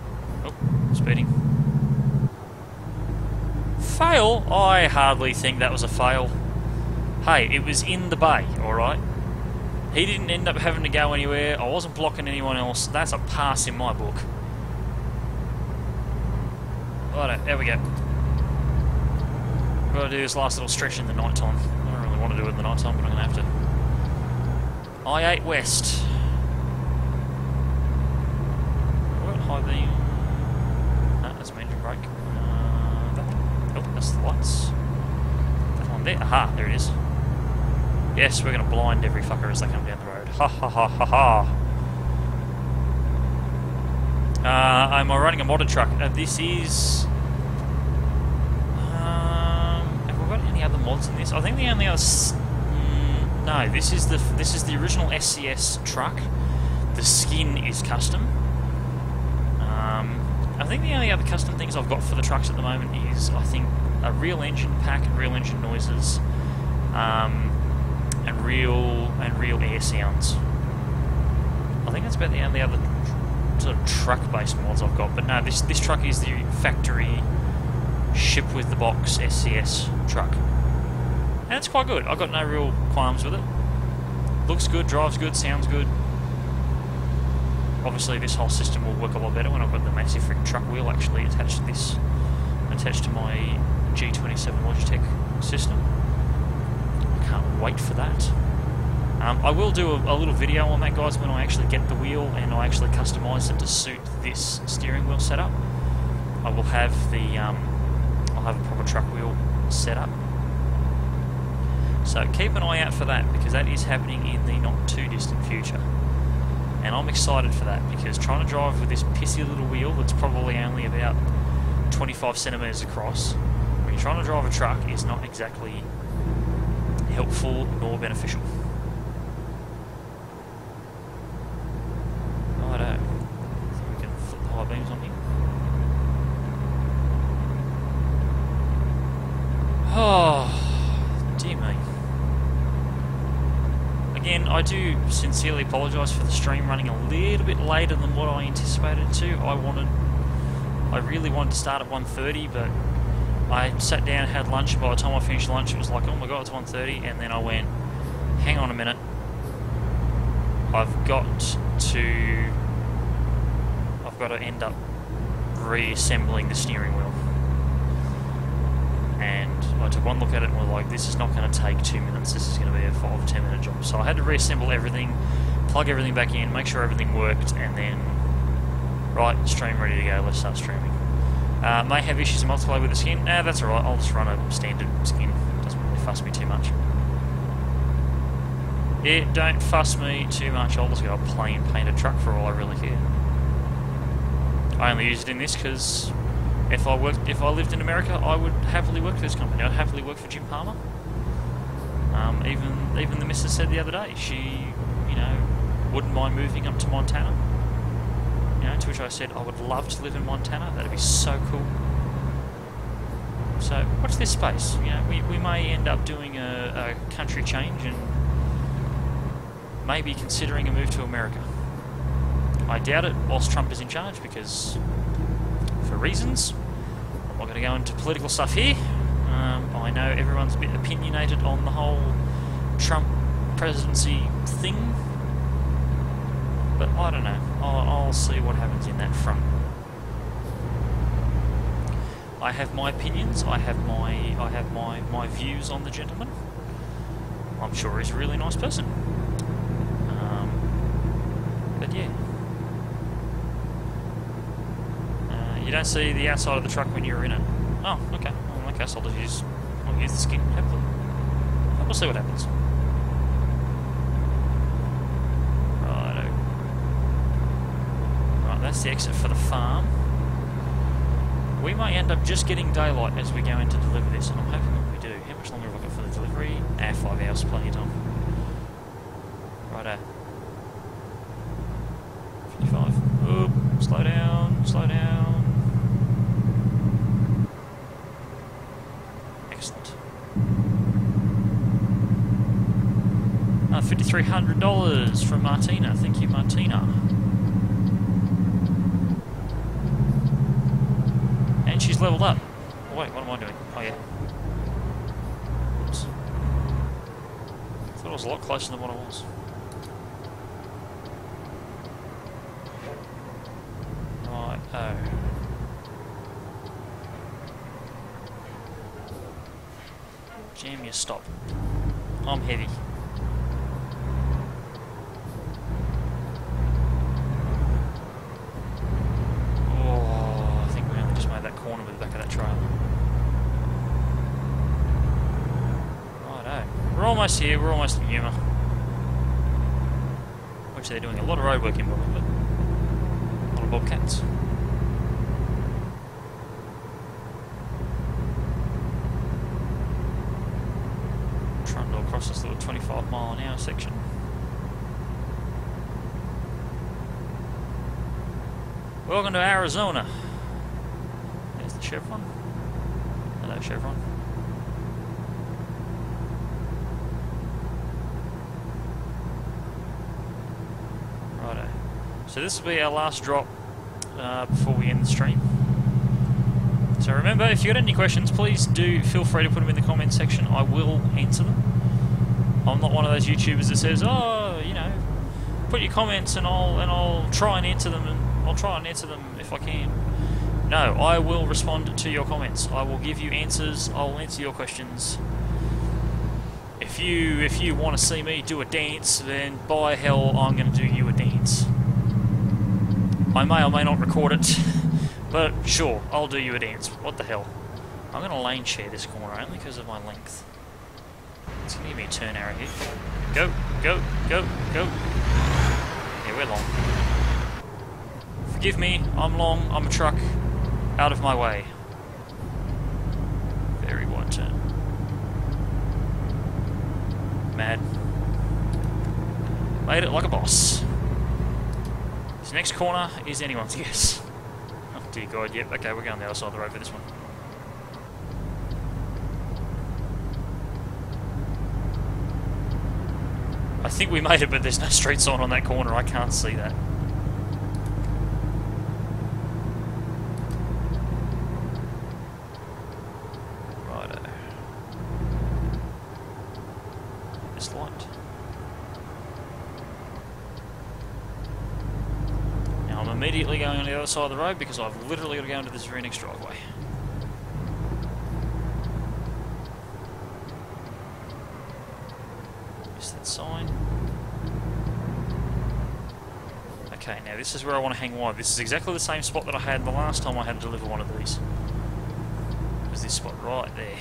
Oh, speeding. Fail? I hardly think that was a fail. Hey, it was in the bay, alright? He didn't end up having to go anywhere. I wasn't blocking anyone else. That's a pass in my book. Righto, there we go. I've got to do this last little stretch in the night time. I don't really want to do it in the night time, but I'm going to have to. I-8 West. What? High beam. No, that's my engine brake. Oh, that's the lights. That one there. Aha, there it is. Yes, we're going to blind every fucker as they come down the road. Ha ha ha ha ha. Am I running a modded truck? This is... have we got any other mods in this? I think the only other... no, this is the original SCS truck. The skin is custom. I think the only other custom things I've got for the trucks at the moment is, I think, a real engine pack and real engine noises. And real air sounds. I think that's about the only other sort of truck-based mods I've got. But no, this truck is the factory ship with the box SCS truck, and it's quite good. I've got no real qualms with it. Looks good, drives good, sounds good. Obviously, this whole system will work a lot better when I've got the massive freaking truck wheel actually attached to this, attached to my G27 Logitech system. Can't wait for that. I will do a little video on that, guys, when I actually get the wheel and I actually customise it to suit this steering wheel setup. I will have the I'll have a proper truck wheel set up. So keep an eye out for that, because that is happening in the not too distant future. And I'm excited for that, because trying to drive with this pissy little wheel that's probably only about 25 centimetres across, when you're trying to drive a truck, is not exactly helpful nor beneficial. Righto. So we can flip the high beams on here. Oh, dear me. Again, I do sincerely apologise for the stream running a little bit later than what I anticipated to. I really wanted to start at 1:30, but I sat down and had lunch, and by the time I finished lunch it was like, oh my god, it's 1:30, and then I went, hang on a minute, I've got to end up reassembling the steering wheel. And I took one look at it and was like, this is not going to take 2 minutes, this is going to be a 5 or 10 minute job. So I had to reassemble everything, plug everything back in, make sure everything worked, and then, right, stream ready to go, let's start streaming. May have issues in multiplayer with the skin. Nah, that's alright, I'll just run a standard skin. Doesn't really fuss me too much. Yeah, don't fuss me too much, I'll just go a plain painted truck for all I really care. I only use it in this because if I lived in America, I would happily work for this company. I'd happily work for Jim Palmer. Even the missus said the other day, she, wouldn't mind moving up to Montana. To which I said, I would love to live in Montana, that'd be so cool. So, watch this space. We may end up doing a country change and maybe considering a move to America. I doubt it whilst Trump is in charge, because, for reasons, I'm not going to go into political stuff here. I know everyone's a bit opinionated on the whole Trump presidency thing. But I don't know. I'll see what happens in that front. I have my opinions. I have my views on the gentleman. I'm sure he's a really nice person. But yeah, you don't see the outside of the truck when you're in it. Oh, okay. Well, in that case, I'll use the skin. Hopefully, we'll see what happens. That's the exit for the farm. We may end up just getting daylight as we go in to deliver this, and I'm hoping that we do. How much longer have I got for the delivery? 5 hours, plenty of time. Righto. 55. Oop, slow down, slow down. Excellent. $5,300 from Martina. Thank you, Martina. And she's leveled up. Oh, wait, what am I doing? Oh, yeah. Oops. I thought it was a lot closer than what it was. Right, oh. Jam your stop. I'm heavy. Oh, I think we only just made that corner with the back of that trailer. Righto. We're almost here, we're almost in Yuma. Which they're doing a lot of road work in, but a lot of bobcats. Trundle across this little 25-mile-an-hour section. Welcome to Arizona. There's the Chevron. Hello, Chevron. Righto. So this will be our last drop before we end the stream. So remember, if you've got any questions, please do feel free to put them in the comments section. I will answer them. I'm not one of those YouTubers that says, oh, you know, put your comments and I'll try and answer them, and I'll try and answer them if I can. No, I will respond to your comments. I will give you answers. I will answer your questions. If you want to see me do a dance, then by hell, I'm going to do you a dance. I may or may not record it, but sure, I'll do you a dance. What the hell? I'm going to lane share this corner only because of my length. It's going to give me a turn arrow here. Go, go, go, go. Yeah, we're long. Forgive me, I'm long, I'm a truck. Out of my way. Very wide turn. Mad. Made it like a boss. This next corner is anyone's guess. Oh dear God, yep, okay, we're going the other side of the road for this one. I think we made it, but there's no street sign on that corner, I can't see that. Righto. This light. Now I'm immediately going on the other side of the road because I've literally got to go into this very next driveway. Missed that sign. Okay, now this is where I want to hang wide. This is exactly the same spot that I had the last time I had to deliver one of these. It was this spot right there.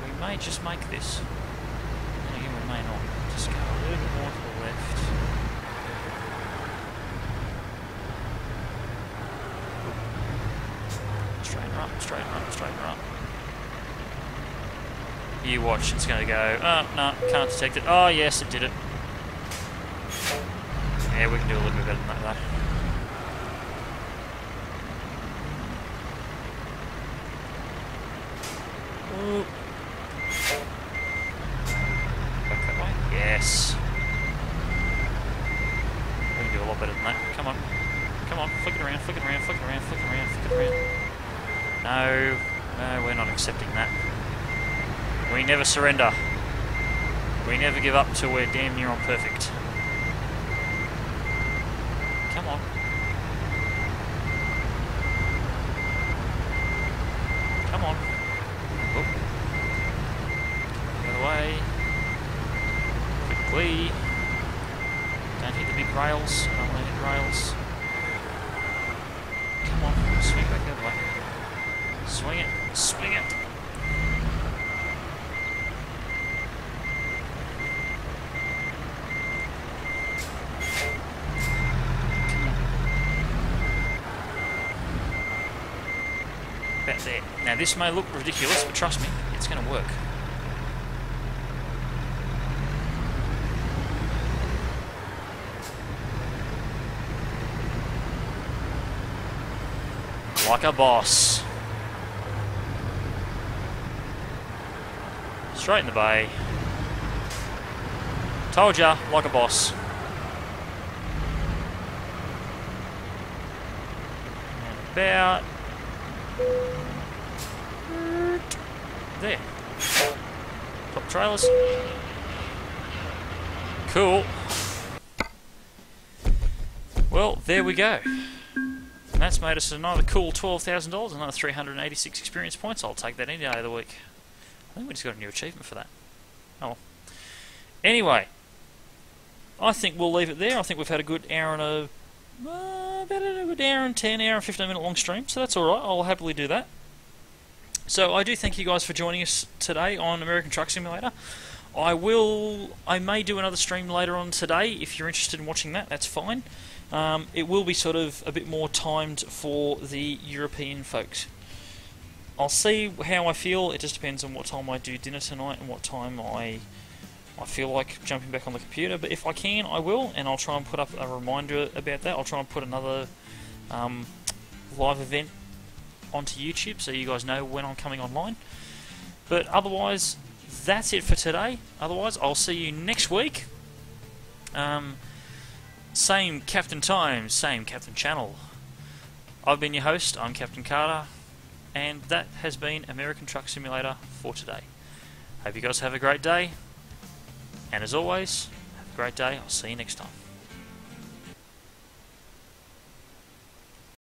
We may just make this. And again, we may not. Just go a little bit more to the left. Straighten her up, straighten her up, straighten her up. You watch, it's going to go, oh, no, can't detect it. Oh, yes, it did it. Yeah, we can do a little bit better than that, though. Ooh. Back that way. Yes. We can do a lot better than that. Come on. Come on, flick it around, flick it around, flick it around, flick it around, flick it around. No, no, we're not accepting that. We never surrender. We never give up till we're damn near on perfect. Come on. Come on. Oop. The other way. Quickly. Don't hit the big rails. I don't want to hit the rails. Come on. Swing back the other way. Swing it. Swing it. Now this may look ridiculous, but trust me, it's going to work. Like a boss. Straight in the bay. Told ya, like a boss. And about there. Top trailers. Cool. Well, there we go. And that's made us another cool $12,000, another 386 experience points. I'll take that any day of the week. I think we just got a new achievement for that. Oh well. Anyway, I think we'll leave it there. I think we've had a good hour and about a good hour and 10, hour and 15 minute long stream, so that's alright. I'll happily do that. So I do thank you guys for joining us today on American Truck Simulator. I may do another stream later on today. If you're interested in watching that, that's fine. It will be sort of a bit more timed for the European folks. I'll see how I feel. It just depends on what time I do dinner tonight and what time I feel like jumping back on the computer. But if I can, I will, and I'll try and put up a reminder about that. I'll try and put another live event onto YouTube so you guys know when I'm coming online. But otherwise, that's it for today. Otherwise, I'll see you next week. Same Captain time, same Captain channel. I've been your host, I'm CaptainKarta, and that has been American Truck Simulator for today. Hope you guys have a great day, and as always, have a great day. I'll see you next time.